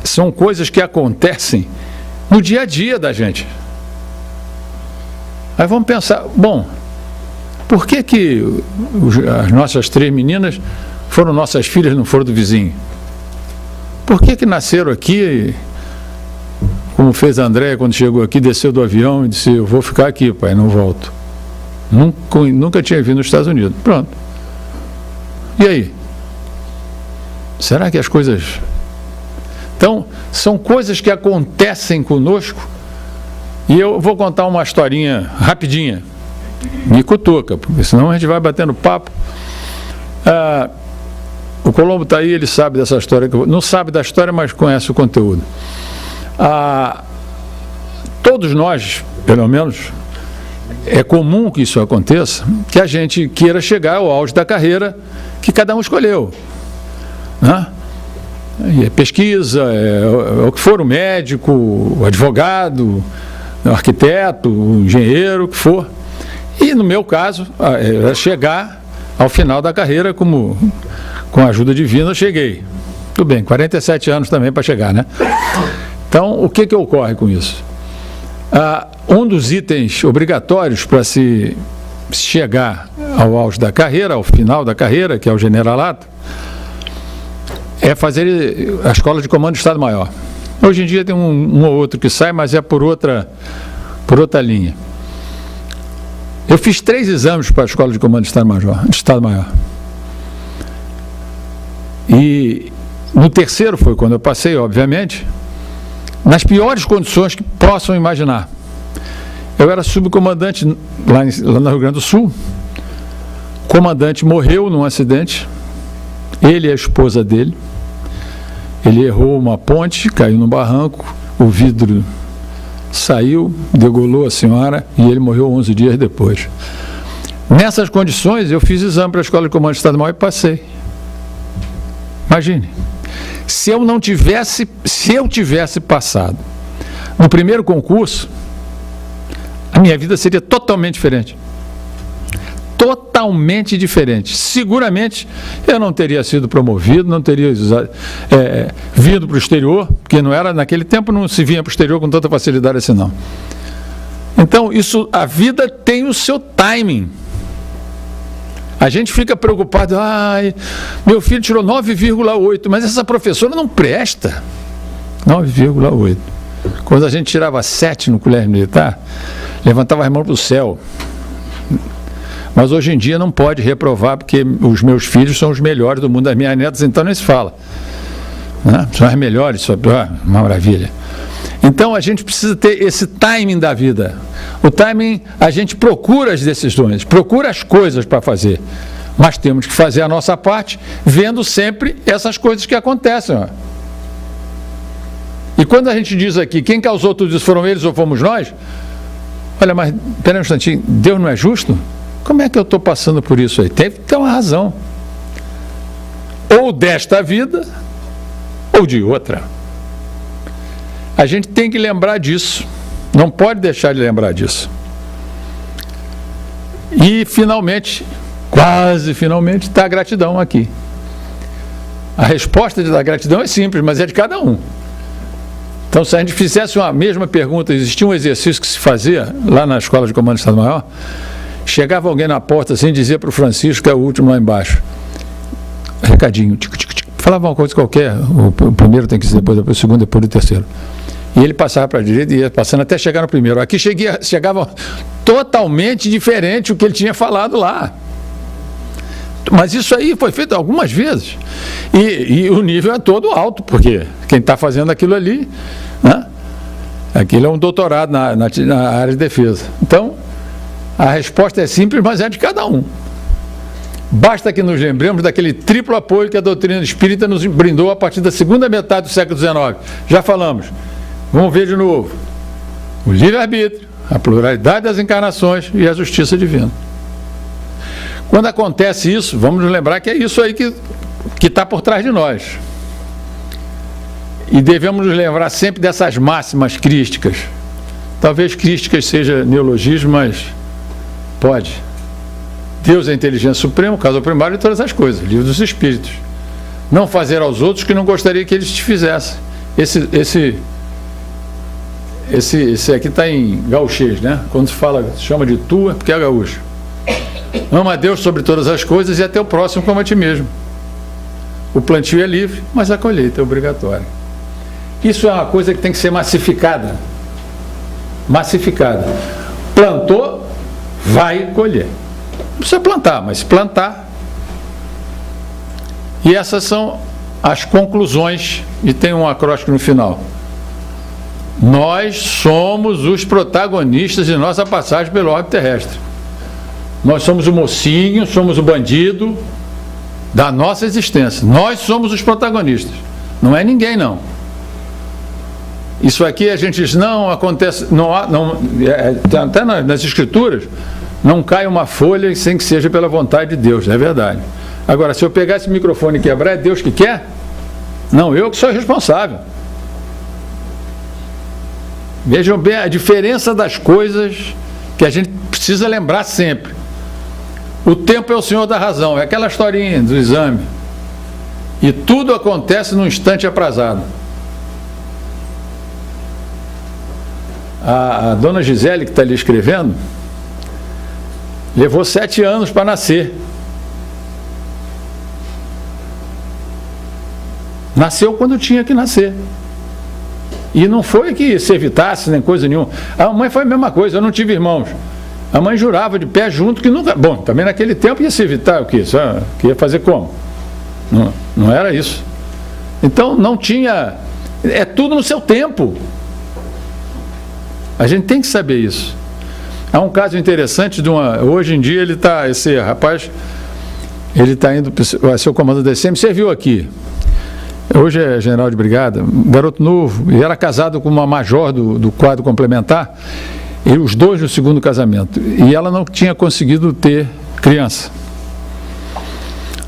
são coisas que acontecem no dia a dia da gente. Aí vamos pensar, bom, por que as nossas 3 meninas foram nossas filhas, não foram do vizinho? Por que nasceram aqui, como fez a Andréia quando chegou aqui, desceu do avião e disse, eu vou ficar aqui, pai, não volto. Nunca tinha vindo nos Estados Unidos. Pronto. E aí? Será que as coisas... Então, são coisas que acontecem conosco. E eu vou contar uma historinha rapidinha. Me cutuca, porque senão a gente vai batendo papo. O Colombo está aí, ele sabe dessa história. Não sabe da história, mas conhece o conteúdo. Todos nós, pelo menos... É comum que isso aconteça, que a gente queira chegar ao auge da carreira que cada um escolheu, né? pesquisa, o que for, o médico, o advogado, o arquiteto, o engenheiro, o que for. E no meu caso, era chegar ao final da carreira, com a ajuda divina eu cheguei. Tudo bem, 47 anos também para chegar, né? Então, o que ocorre com isso? Um dos itens obrigatórios para se chegar ao auge da carreira, ao final da carreira, que é o generalato, é fazer a escola de comando de Estado-Maior. Hoje em dia tem um ou outro que sai, mas é por outra linha. Eu fiz 3 exames para a escola de comando de Estado-Maior. E no terceiro foi quando eu passei, obviamente, nas piores condições que possam imaginar. Eu era subcomandante lá no Rio Grande do Sul. O comandante morreu num acidente, ele e a esposa dele. Ele errou uma ponte, caiu num barranco, o vidro saiu, degolou a senhora e ele morreu 11 dias depois. Nessas condições, eu fiz exame para a Escola de Comando de Estado-Maior e passei. Imagine, se eu tivesse passado no primeiro concurso, a minha vida seria totalmente diferente. Totalmente diferente. Seguramente eu não teria sido promovido, não teria vindo para o exterior, porque naquele tempo não se vinha para o exterior com tanta facilidade assim não. Então, a vida tem o seu timing. A gente fica preocupado, meu filho tirou 9,8, mas essa professora não presta. 9,8. Quando a gente tirava 7 no colégio militar, levantava as mãos para o céu. Mas hoje em dia não pode reprovar, porque os meus filhos são os melhores do mundo, as minhas netas, então nem se fala. Né? São as melhores, uma maravilha. Então a gente precisa ter esse timing da vida. O timing, a gente procura as decisões, procura as coisas para fazer, mas temos que fazer a nossa parte, vendo sempre essas coisas que acontecem. Ó. E quando a gente diz aqui, quem causou tudo isso foram eles ou fomos nós? Olha, mas pera um instantinho, Deus não é justo? Como é que eu estou passando por isso aí? Tem que ter uma razão. Ou desta vida, ou de outra. A gente tem que lembrar disso. Não pode deixar de lembrar disso. E, finalmente, quase finalmente, está a gratidão aqui. A resposta da gratidão é simples, mas é de cada um. Então, se a gente fizesse a mesma pergunta, existia um exercício que se fazia lá na Escola de Comando de Estado-Maior, chegava alguém na porta assim e dizia para o Francisco, que é o último lá embaixo, recadinho, falava uma coisa qualquer, o primeiro tem que dizer depois o segundo, depois o terceiro. E ele passava para a direita e ia passando até chegar no primeiro. Aqui chegava totalmente diferente o que ele tinha falado lá. Mas isso aí foi feito algumas vezes. E o nível é todo alto, porque quem está fazendo aquilo ali, né? Aquilo é um doutorado na área de defesa. Então, a resposta é simples, mas é de cada um. Basta que nos lembremos daquele triplo apoio que a doutrina espírita nos brindou a partir da segunda metade do século XIX. Já falamos. Vamos ver de novo. O livre-arbítrio, a pluralidade das encarnações e a justiça divina. Quando acontece isso, vamos nos lembrar que é isso aí que está por trás de nós. E devemos nos lembrar sempre dessas máximas crísticas. Talvez crísticas seja neologismo, mas pode. Deus é a inteligência suprema, causa primária de todas as coisas, livro dos espíritos. Não fazer aos outros que não gostaria que eles te fizessem. Esse aqui está em gauchês, né? Quando se chama de tu, é porque é gaúcho. Ama a Deus sobre todas as coisas e até o próximo como a ti mesmo. O plantio é livre, mas a colheita é obrigatória. Isso é uma coisa que tem que ser massificada. Massificada. Plantou, vai colher. Não precisa plantar, mas plantar. E essas são as conclusões, e tem um acróstico no final. Nós somos os protagonistas de nossa passagem pelo orbe terrestre. Nós somos o mocinho, somos o bandido da nossa existência. Nós somos os protagonistas. Não é ninguém, não. Isso aqui a gente diz, não acontece, até nas escrituras, não cai uma folha sem que seja pela vontade de Deus, é verdade. Agora, se eu pegar esse microfone e quebrar, é Deus que quer? Não, eu que sou responsável. Vejam bem a diferença das coisas que a gente precisa lembrar sempre. O tempo é o senhor da razão, é aquela historinha do exame. E tudo acontece num instante aprazado. A dona Gisele, que está ali escrevendo, levou 7 anos para nascer. Nasceu quando tinha que nascer. E não foi que se evitasse nem coisa nenhuma. A mãe foi a mesma coisa, eu não tive irmãos. A mãe jurava de pé junto que nunca... Bom, também naquele tempo ia se evitar o quê? Só que ia fazer como? Não era isso. Então não tinha... É tudo no seu tempo. A gente tem que saber isso. Há um caso interessante de uma... Hoje em dia esse rapaz, ele está indo para ser o comandante da SM, você viu aqui. Hoje é general de brigada, um garoto novo, e era casado com uma major do quadro complementar, e os dois no segundo casamento. E ela não tinha conseguido ter criança.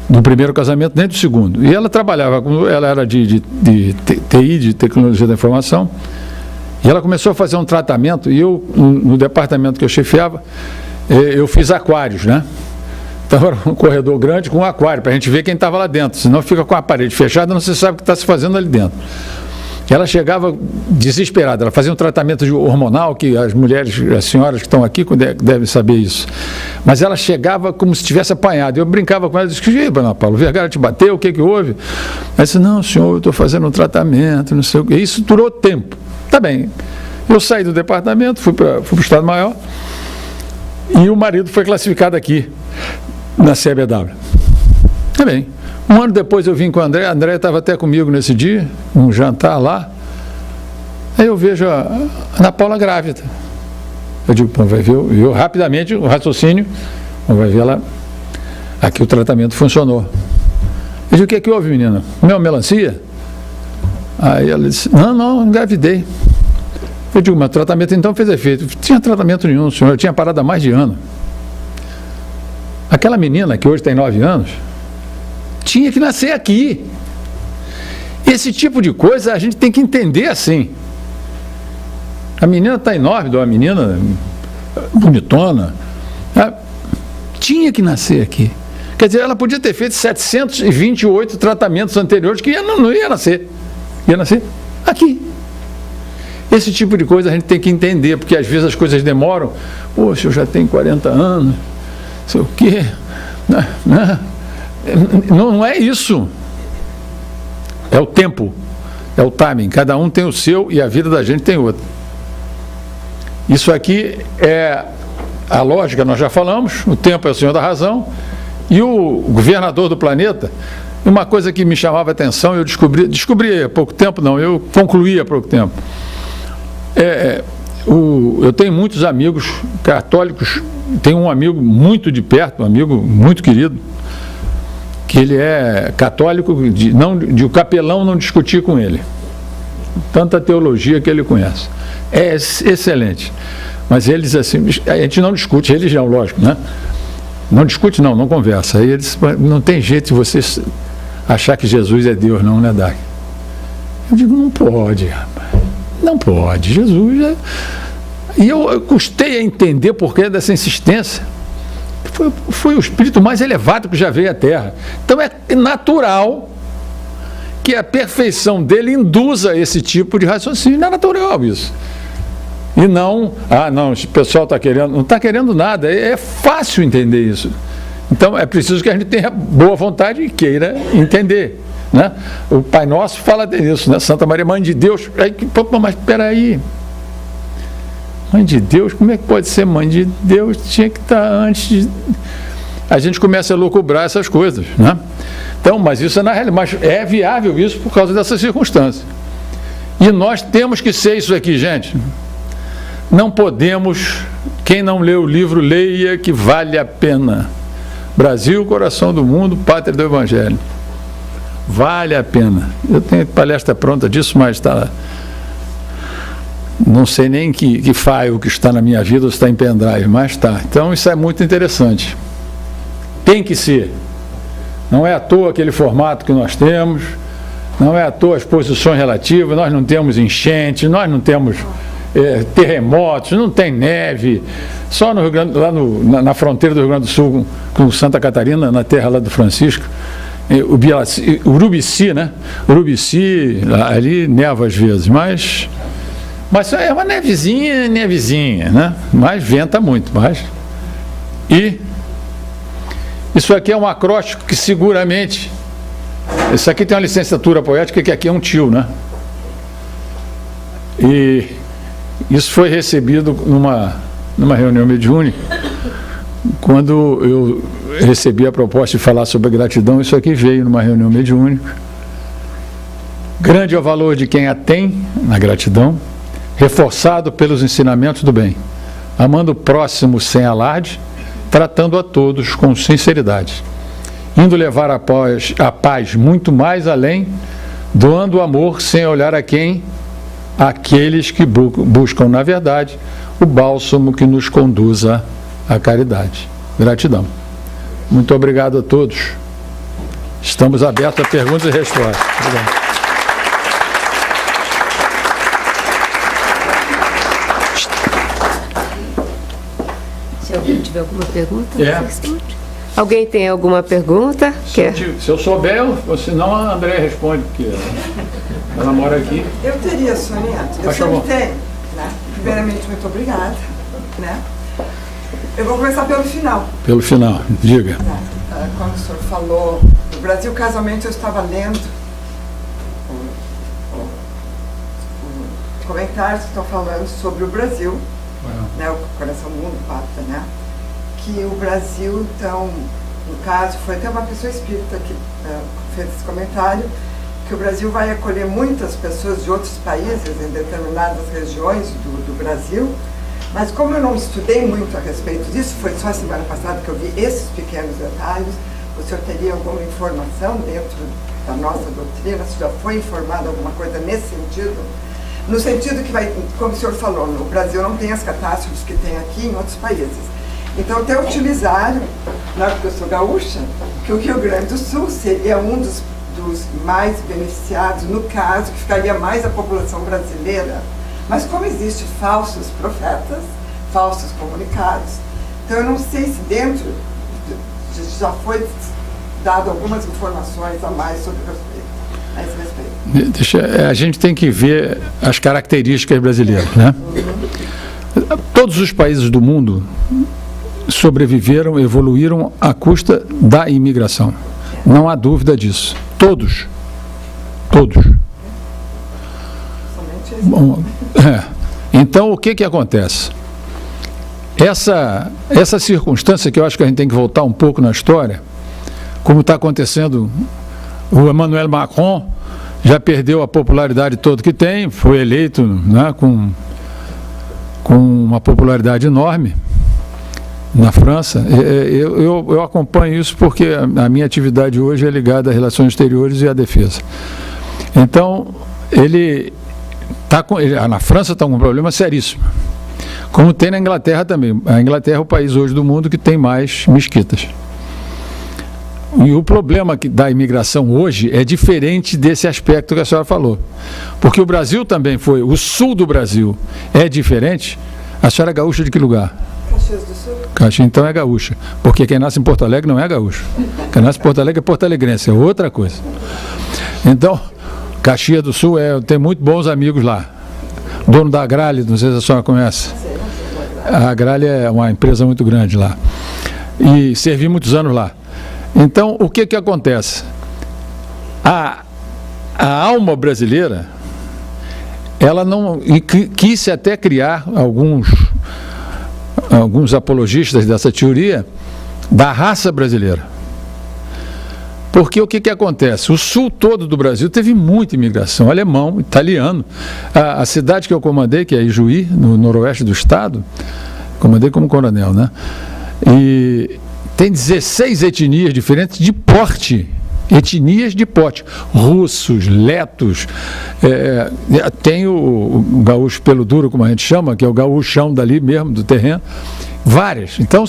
Do primeiro casamento, nem do segundo. E ela trabalhava, ela era de TI, de Tecnologia da Informação, e ela começou a fazer um tratamento, e eu, no departamento que eu chefiava, eu fiz aquários, né? Então era um corredor grande com um aquário, para a gente ver quem estava lá dentro, senão fica com a parede fechada, não se sabe o que está se fazendo ali dentro. Ela chegava desesperada, ela fazia um tratamento hormonal, que as mulheres, as senhoras que estão aqui devem saber isso, mas ela chegava como se tivesse apanhado. Eu brincava com ela, disse, Ana Paula, o Vergara te bateu, o que houve? Ela disse, não senhor, eu estou fazendo um tratamento, não sei o que. Isso durou tempo. Tá bem, eu saí do departamento, fui para o Estado Maior, e o marido foi classificado aqui, na CBW. Tá bem. Um ano depois eu vim com a André estava até comigo nesse dia, um jantar lá. Aí eu vejo a Ana Paula grávida. Eu digo, pô, vai ver, eu rapidamente, o raciocínio, vai ver ela, aqui o tratamento funcionou. Eu digo, o que houve, menina? Comeu melancia? Aí ela disse, não, engravidei. Eu digo, mas o tratamento então fez efeito. Não tinha tratamento nenhum, senhor, eu tinha parado há mais de ano. Aquela menina que hoje tem 9 anos, tinha que nascer aqui. Esse tipo de coisa a gente tem que entender assim. A menina está enorme, uma menina bonitona, tinha que nascer aqui. Quer dizer, ela podia ter feito 728 tratamentos anteriores que não ia nascer. Ia nascer aqui. Esse tipo de coisa a gente tem que entender, porque às vezes as coisas demoram. Poxa, eu já tenho 40 anos, sei o quê. Não é isso. É o tempo, é o timing. Cada um tem o seu e a vida da gente tem outro. Isso aqui é a lógica, nós já falamos, o tempo é o senhor da razão, e o governador do planeta, uma coisa que me chamava a atenção, eu descobri há pouco tempo, não, eu concluí há pouco tempo. Eu tenho muitos amigos católicos, tenho um amigo muito de perto, um amigo muito querido, que ele é católico, de o capelão não discutir com ele. Tanta teologia que ele conhece. É excelente. Mas eles, assim, a gente não discute religião, lógico, né? Não discute, não conversa. Aí eles, não tem jeito de você achar que Jesus é Deus, não, né, Dag? Eu digo, não pode, rapaz. Não pode. Jesus é... E eu custei a entender por que dessa insistência. Foi o espírito mais elevado que já veio à Terra. Então é natural que a perfeição dele induza esse tipo de raciocínio. É natural isso. E não, esse pessoal está querendo, não está querendo nada, é fácil entender isso. Então é preciso que a gente tenha boa vontade e queira entender, né? O Pai Nosso fala disso, né? Santa Maria, Mãe de Deus. Aí, mas espera aí, Mãe de Deus, como é que pode ser Mãe de Deus? Tinha que estar antes de... A gente começa a lucubrar essas coisas, né? Então, mas isso é na realidade, mas é viável isso por causa dessas circunstâncias. E nós temos que ser isso aqui, gente. Não podemos, quem não lê o livro, leia, que vale a pena. Brasil, coração do mundo, pátria do Evangelho. Vale a pena. Eu tenho palestra pronta disso, mas está... Não sei nem que file que está na minha vida ou está em pendrive, mas está. Então isso é muito interessante. Tem que ser. Não é à toa aquele formato que nós temos. Não é à toa as posições relativas, nós não temos enchente, nós não temos terremotos, não tem neve. Só no Rio Grande, lá na fronteira do Rio Grande do Sul com Santa Catarina, na terra lá do Francisco, o Urubici, né? Urubici, ali neva às vezes, mas é uma nevezinha, né? Mas venta muito, E isso aqui é um acróstico que seguramente, isso aqui tem uma licenciatura poética que aqui é um tio, né? E isso foi recebido numa reunião mediúnica, quando eu recebi a proposta de falar sobre a gratidão. Isso aqui veio numa reunião mediúnica. Grande é o valor de quem a tem na gratidão, reforçado pelos ensinamentos do bem, amando o próximo sem alarde, tratando a todos com sinceridade, indo levar a paz muito mais além, doando o amor sem olhar a quem, aqueles que buscam, na verdade, o bálsamo que nos conduza à caridade. Gratidão. Muito obrigado a todos. Estamos abertos a perguntas e respostas. Obrigado. Se alguém tiver alguma pergunta, responde. Alguém tem alguma pergunta? Se eu souber, ou senão a André responde, porque ela mora aqui. Eu teria, Soniato. Eu sempre tenho. Né? Primeiramente, muito obrigada. Né? Eu vou começar pelo final. Pelo final, diga. Quando o senhor falou do Brasil, casualmente eu estava lendo os comentários que estão falando sobre o Brasil, né, o Coração do Mundo, o Papa, né? Que o Brasil, então, no caso, foi até uma pessoa espírita que fez esse comentário, que o Brasil vai acolher muitas pessoas de outros países em determinadas regiões do Brasil, mas como eu não estudei muito a respeito disso, foi só semana passada que eu vi esses pequenos detalhes. O senhor teria alguma informação dentro da nossa doutrina? Se já foi informado alguma coisa nesse sentido? No sentido que vai, como o senhor falou, no Brasil não tem as catástrofes que tem aqui em outros países. Então até utilizaram, porque eu sou gaúcha, que o Rio Grande do Sul seria um dos mais beneficiados, no caso, que ficaria mais a população brasileira. Mas como existem falsos profetas, falsos comunicados, então eu não sei se dentro já foi dado algumas informações a mais sobre a esse respeito. A gente tem que ver as características brasileiras, né? Todos os países do mundo sobreviveram, evoluíram à custa da imigração. Não há dúvida disso. Todos. Bom, então, o que acontece? Essa circunstância, que eu acho que a gente tem que voltar um pouco na história, como está acontecendo, o Emmanuel Macron já perdeu a popularidade toda que tem, foi eleito, né, com uma popularidade enorme na França. Eu acompanho isso porque a minha atividade hoje é ligada a relações exteriores e à defesa. Então, na França está com um problema seríssimo, como tem na Inglaterra também. A Inglaterra é o país hoje do mundo que tem mais mesquitas. E o problema da imigração hoje é diferente desse aspecto que a senhora falou, porque o Brasil também foi, o sul do Brasil é diferente. A senhora é gaúcha de que lugar? Caxias do Sul. Caxias, então é gaúcha, porque quem nasce em Porto Alegre não é gaúcho. Quem nasce em Porto Alegre é porto-alegrense, é outra coisa. Então, Caxias do Sul tem muito bons amigos lá. Dono da Agrale, não sei se a senhora conhece. A Agrale é uma empresa muito grande lá. E servi muitos anos lá. Então, o que acontece? A alma brasileira, ela não quis até criar alguns apologistas dessa teoria da raça brasileira. Porque o que acontece? O sul todo do Brasil teve muita imigração, alemão, italiano. A cidade que eu comandei, que é Ijuí, no noroeste do estado, comandei como coronel, né? E tem 16 etnias diferentes de porte, etnias de porte, russos, letos, tem o gaúcho pelo duro, como a gente chama, que é o gaúchão dali mesmo, do terreno, Várias. Então,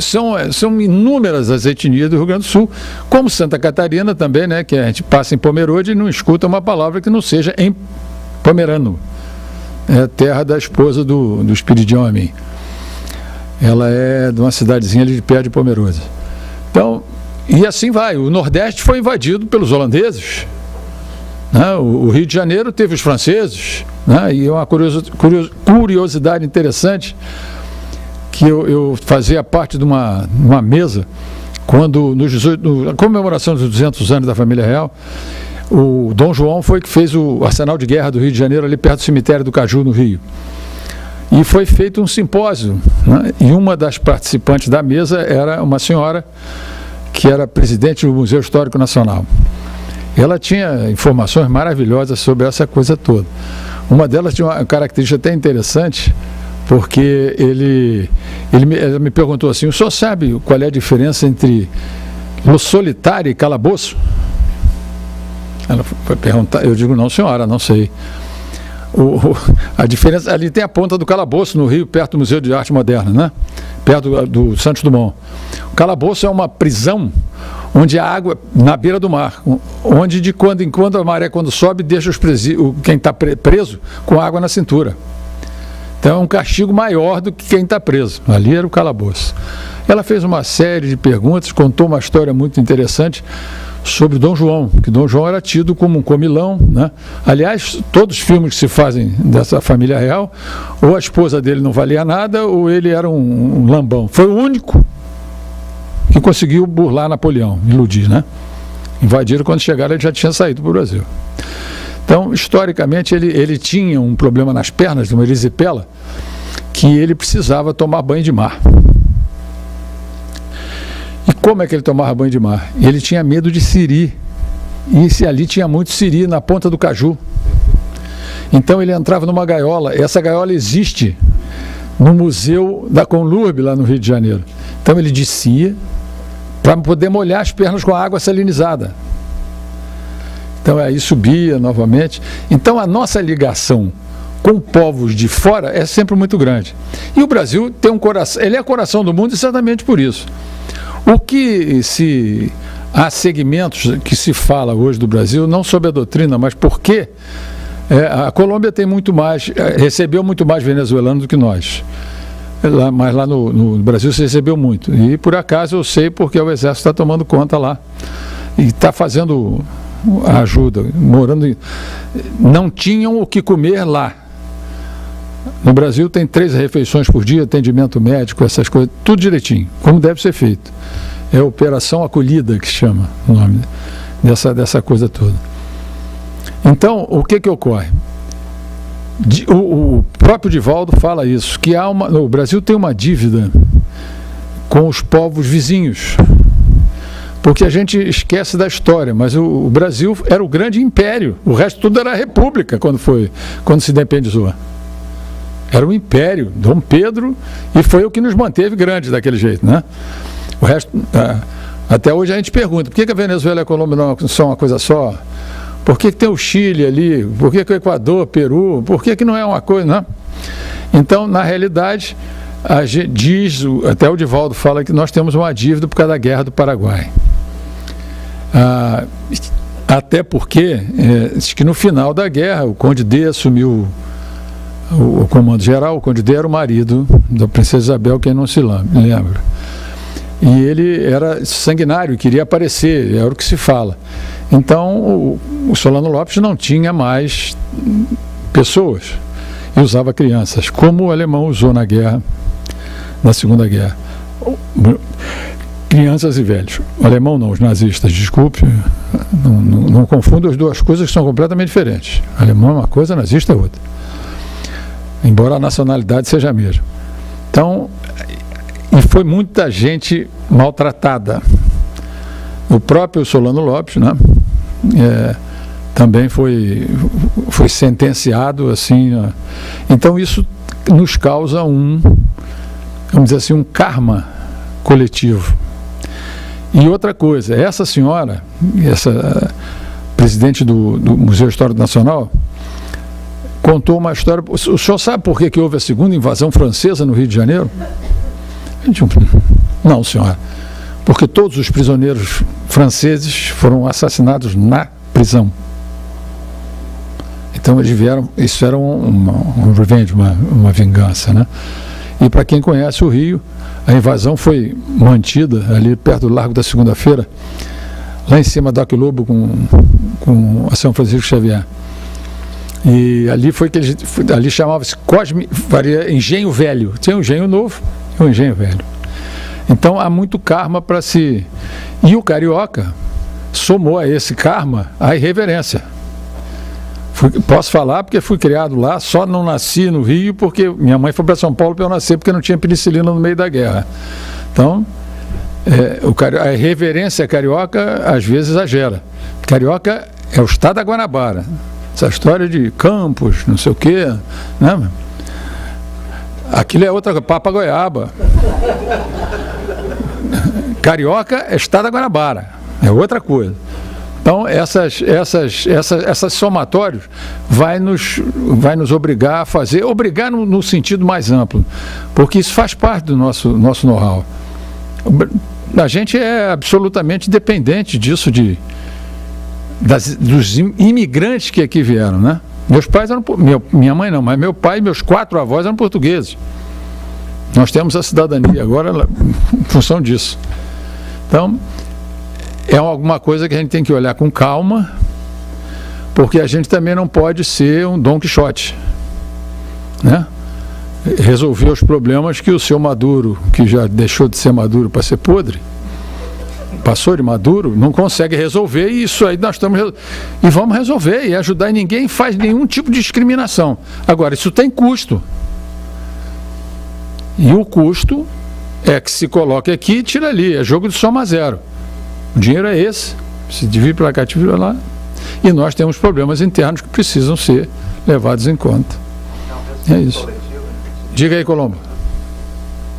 são inúmeras as etnias do Rio Grande do Sul, como Santa Catarina também, né, que a gente passa em Pomerode e não escuta uma palavra que não seja em pomerano. É a terra da esposa do Espiridião Amin. Ela é de uma cidadezinha ali de perto de Pomerode. Então, e assim vai. O Nordeste foi invadido pelos holandeses, né? O Rio de Janeiro teve os franceses, né? E uma curiosidade interessante, que eu fazia parte de uma mesa, quando na comemoração dos 200 anos da família real, o Dom João foi que fez o Arsenal de Guerra do Rio de Janeiro, ali perto do cemitério do Caju, no Rio. E foi feito um simpósio, né? E uma das participantes da mesa era uma senhora que era presidente do Museu Histórico Nacional. Ela tinha informações maravilhosas sobre essa coisa toda. Uma delas tinha uma característica até interessante, porque ela me perguntou assim: o senhor sabe qual é a diferença entre lo solitário e calabouço? Ela foi perguntar, eu digo: não, senhora, não sei. A diferença, ali tem a ponta do calabouço no Rio, perto do Museu de Arte Moderna, né? Perto do Santos Dumont. O calabouço é uma prisão onde a água, na beira do mar, onde de quando em quando a maré, quando sobe, deixa quem está preso com água na cintura. Então é um castigo maior do que quem está preso. Ali era o calabouço. Ela fez uma série de perguntas, contou uma história muito interessante sobre Dom João, que Dom João era tido como um comilão, né? Aliás, todos os filmes que se fazem dessa família real, ou a esposa dele não valia nada, ou ele era um lambão. Foi o único que conseguiu burlar Napoleão, iludir, né? Invadiram, quando chegaram, ele já tinha saído para o Brasil. Então, historicamente, ele tinha um problema nas pernas, uma erisipela, que ele precisava tomar banho de mar. E como é que ele tomava banho de mar? Ele tinha medo de siri. E ali tinha muito siri na ponta do Caju. Então ele entrava numa gaiola. Essa gaiola existe no Museu da Conlurb, lá no Rio de Janeiro. Então ele descia para poder molhar as pernas com a água salinizada. Então aí subia novamente. Então a nossa ligação com povos de fora é sempre muito grande. E o Brasil tem um coração, ele é coração do mundo exatamente por isso. Há segmentos que se fala hoje do Brasil, não sobre a doutrina, mas porque a Colômbia tem muito mais, recebeu muito mais venezuelanos do que nós. Mas lá no Brasil se recebeu muito. E por acaso eu sei porque o Exército está tomando conta lá. E está fazendo a ajuda, não tinham o que comer lá. No Brasil tem 3 refeições por dia, atendimento médico, essas coisas, tudo direitinho, como deve ser feito. É a Operação Acolhida que se chama o nome dessa coisa toda. Então, o que ocorre? O próprio Divaldo fala isso, que o Brasil tem uma dívida com os povos vizinhos, porque a gente esquece da história, mas o Brasil era o grande império, o resto tudo era república quando se independizou. Era um império, Dom Pedro, e foi o que nos manteve grandes daquele jeito, né? O resto, até hoje a gente pergunta, por que a Venezuela e a Colômbia não são uma coisa só? Por que tem o Chile ali? Por que o Equador, Peru? Por que não é uma coisa, né? Então, na realidade, a gente diz, até o Divaldo fala que nós temos uma dívida por causa da Guerra do Paraguai. Até porque, diz que no final da guerra, o Conde D assumiu o comando geral. O Conde D era o marido da princesa Isabel, quem não se lembra. E ele era sanguinário, queria aparecer, era o que se fala. Então, o Solano Lopes não tinha mais pessoas e usava crianças, como o alemão usou na Segunda Guerra. Crianças e velhos. O alemão não, os nazistas, desculpe, não confunda as duas coisas que são completamente diferentes. O alemão é uma coisa, o nazista é outra. Embora a nacionalidade seja a mesma. Então, e foi muita gente maltratada. O próprio Solano Lopes, né, também foi sentenciado assim. Então isso nos causa vamos dizer assim, um karma coletivo. E outra coisa, essa senhora, essa presidente do Museu Histórico Nacional, contou uma história. O senhor sabe por que houve a segunda invasão francesa no Rio de Janeiro? Não, senhora. Porque todos os prisioneiros franceses foram assassinados na prisão. Então eles vieram, isso era um revenge, uma vingança, né? E para quem conhece o Rio, a invasão foi mantida ali perto do Largo da Segunda-feira, lá em cima da Aquilobo com a São Francisco Xavier. E ali foi que ali chamava-se Engenho Velho. Tinha um engenho novo e um engenho velho. Então há muito karma para se... E o carioca somou a esse karma a irreverência. Posso falar porque fui criado lá, só não nasci no Rio porque minha mãe foi para São Paulo para eu nascer porque não tinha penicilina no meio da guerra. Então, a irreverência carioca às vezes exagera. Carioca é o estado da Guanabara. Essa história de Campos, não sei o quê, né? Aquilo é outra coisa, Papa Goiaba. Carioca é estado da Guanabara, é outra coisa. Então, essas somatórios vai nos obrigar a fazer, obrigar no sentido mais amplo, porque isso faz parte do nosso know-how. A gente é absolutamente dependente disso, dos imigrantes que aqui vieram, né? Meus pais eram, minha mãe não, mas meu pai e meus 4 avós eram portugueses. Nós temos a cidadania agora em função disso. Então, é alguma coisa que a gente tem que olhar com calma, porque a gente também não pode ser um Dom Quixote, né? Resolver os problemas que o seu Maduro, que já deixou de ser maduro para ser podre, passou de maduro, não consegue resolver, e isso aí nós estamos e vamos resolver e ajudar, e ninguém faz nenhum tipo de discriminação. Agora, isso tem custo, e o custo é que se coloque aqui e tira ali, é jogo de soma zero. O dinheiro é esse, se divide para cá, divide para lá, e nós temos problemas internos que precisam ser levados em conta. É isso. Diga aí, Colombo.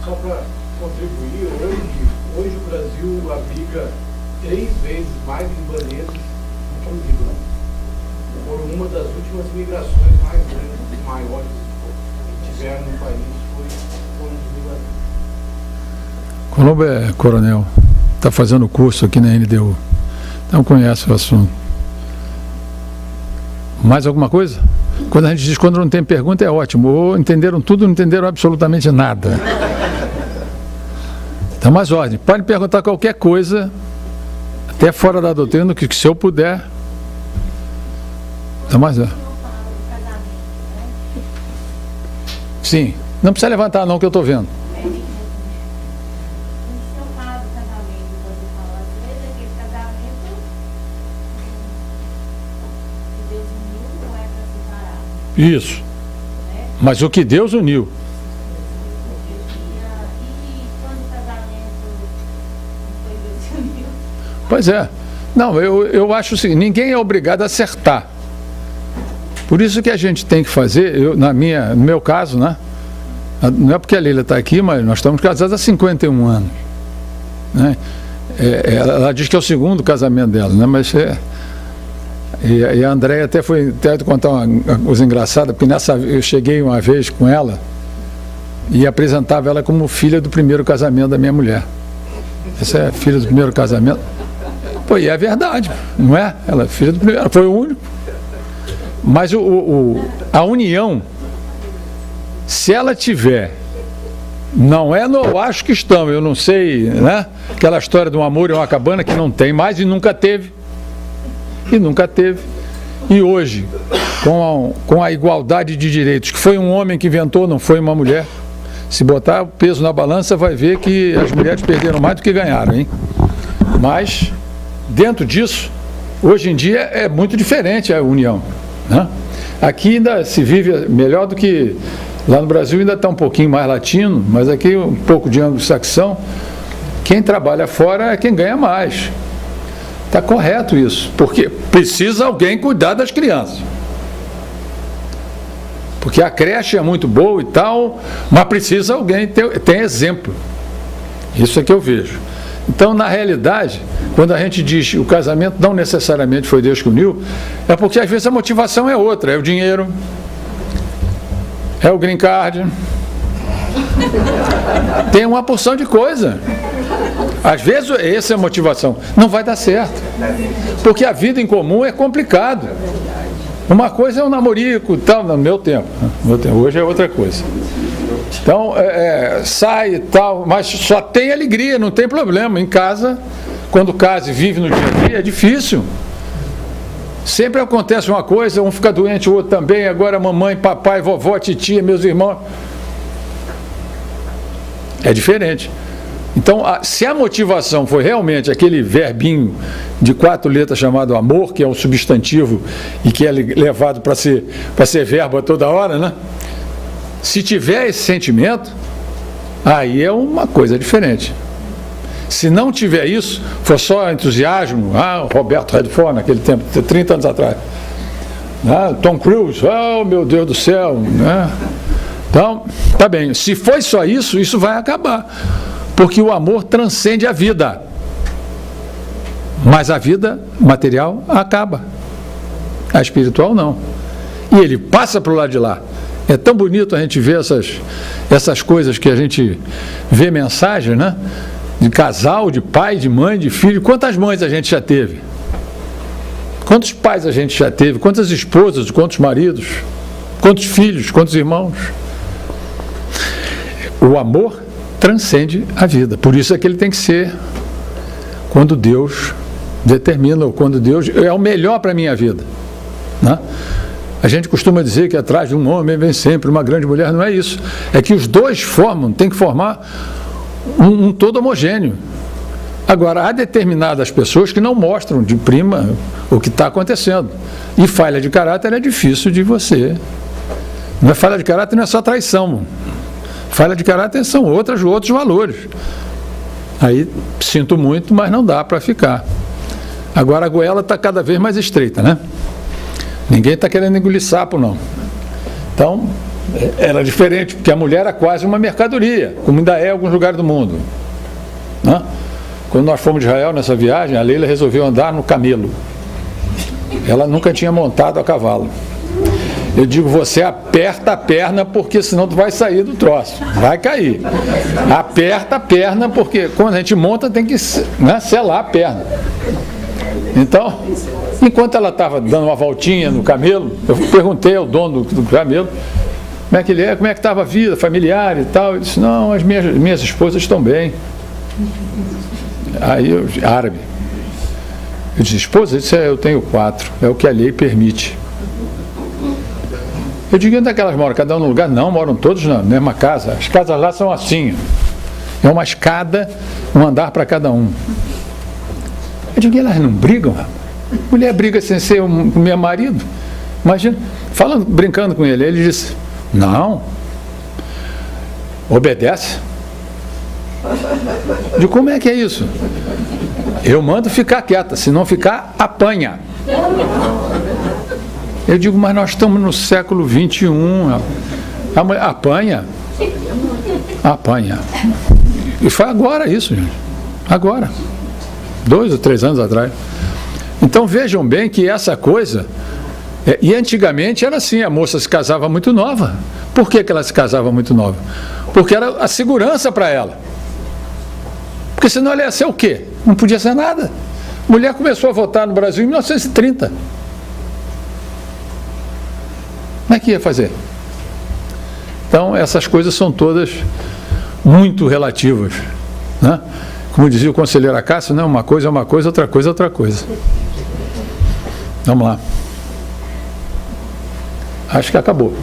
Só para contribuir, hoje o Brasil abriga 3 vezes mais libaneses do que o Líbano. Por uma das últimas migrações mais grandes, maiores que tiveram no país foram os libaneses. Colombo é coronel, está fazendo curso aqui na NDU, então conhece o assunto. Mais alguma coisa? Quando a gente diz quando não tem pergunta é ótimo, ou entenderam tudo, não entenderam absolutamente nada. Então, mais ordem, pode perguntar qualquer coisa, até fora da doutrina, que se eu puder. Então, mais ordem. Sim, não precisa levantar não, que eu estou vendo. Isso. Mas o que Deus uniu. Pois é. Não, eu acho o seguinte, ninguém é obrigado a acertar. Por isso que a gente tem que fazer, no meu caso, né? Não é porque a Leila está aqui, mas nós estamos casados há 51 anos. Né? Ela diz que é o 2º casamento dela, né? Mas E a Andréia até contar uma coisa engraçada, porque eu cheguei uma vez com ela e apresentava ela como filha do primeiro casamento da minha mulher. Essa é a filha do primeiro casamento. Pô, e é verdade, não é? Ela é filha do primeiro, foi o único. Mas a união, se ela tiver, não é no acho que estão, eu não sei, né? Aquela história de um amor e uma cabana que não tem mais e nunca teve. E nunca teve. E hoje, com a igualdade de direitos, que foi um homem que inventou, não foi uma mulher, se botar o peso na balança, vai ver que as mulheres perderam mais do que ganharam, hein? Mas, dentro disso, hoje em dia é muito diferente a união, né? Aqui ainda se vive melhor do que... Lá no Brasil ainda está um pouquinho mais latino, mas aqui um pouco de anglo-saxão. Quem trabalha fora é quem ganha mais. Está correto isso, porque precisa alguém cuidar das crianças. Porque a creche é muito boa e tal, mas precisa alguém ter exemplo. Isso é que eu vejo. Então, na realidade, quando a gente diz que o casamento não necessariamente foi Deus que uniu, é porque às vezes a motivação é outra, é o dinheiro, é o green card. Tem uma porção de coisa. Às vezes essa é a motivação. Não vai dar certo. Porque a vida em comum é complicado. Uma coisa é um namorico, tal, no meu tempo. Hoje é outra coisa. Então, sai e tal, mas só tem alegria, não tem problema. Em casa, quando casa e vive no dia a dia, é difícil. Sempre acontece uma coisa, um fica doente, o outro também, agora mamãe, papai, vovó, titia, meus irmãos. É diferente. Então, se a motivação foi realmente aquele verbinho de 4 letras chamado amor, que é um substantivo e que é levado para ser verbo a toda hora, né? Se tiver esse sentimento, aí é uma coisa diferente. Se não tiver isso, for só entusiasmo, o Roberto Redford naquele tempo, 30 anos atrás, Tom Cruise, oh meu Deus do céu, né? Então, tá bem, se foi só isso, isso vai acabar, porque o amor transcende a vida, mas a vida material acaba, a espiritual não, e ele passa para o lado de lá. É tão bonito a gente ver essas coisas que a gente vê mensagem, né? De casal, de pai, de mãe, de filho. Quantas mães a gente já teve? Quantos pais a gente já teve? Quantas esposas, quantos maridos? Quantos filhos, quantos irmãos? O amor transcende a vida. Por isso é que ele tem que ser quando Deus determina, ou quando Deus é o melhor para a minha vida, né? A gente costuma dizer que atrás de um homem vem sempre uma grande mulher. Não é isso. É que os dois tem que formar um todo homogêneo. Agora, há determinadas pessoas que não mostram de prima o que está acontecendo. E falha de caráter é difícil de você. Não é falha de caráter, não é só traição. Falha de caráter são outros valores. Aí, sinto muito, mas não dá para ficar. Agora, a goela está cada vez mais estreita, né? Ninguém está querendo engolir sapo, não. Então, era diferente, porque a mulher era quase uma mercadoria, como ainda é em alguns lugares do mundo, né? Quando nós fomos de Israel nessa viagem, a Leila resolveu andar no camelo. Ela nunca tinha montado a cavalo. Eu digo, você aperta a perna, porque senão tu vai sair do troço, vai cair. Aperta a perna, porque quando a gente monta tem que, né, selar a perna. Então, enquanto ela estava dando uma voltinha no camelo, eu perguntei ao dono do camelo como é que ele é, como é que estava a vida familiar e tal. Ele disse, não, as minhas esposas estão bem. Aí, árabe. Eu disse, esposa? Ele disse, eu tenho 4, é o que a lei permite. Eu digo, onde é que elas moram? Cada um no lugar? Não, moram todos na mesma casa. As casas lá são assim, é uma escada, um andar para cada um. Eu digo, elas não brigam? Mulher briga sem ser meu marido? Imagina, brincando com ele disse, não, obedece. Eu digo, como é que é isso? Eu mando ficar quieta, se não ficar, apanha. Eu digo, mas nós estamos no século 21, a mulher apanha. E foi agora isso, gente, agora. 2 ou 3 anos atrás. Então vejam bem que essa coisa, e antigamente era assim, a moça se casava muito nova. Por que ela se casava muito nova? Porque era a segurança para ela. Porque senão ela ia ser o quê? Não podia ser nada. Mulher começou a votar no Brasil em 1930. Como é que ia fazer? Então essas coisas são todas muito relativas, né? Como dizia o conselheiro Acácio, né? Uma coisa é uma coisa, outra coisa é outra coisa. Vamos lá. Acho que acabou.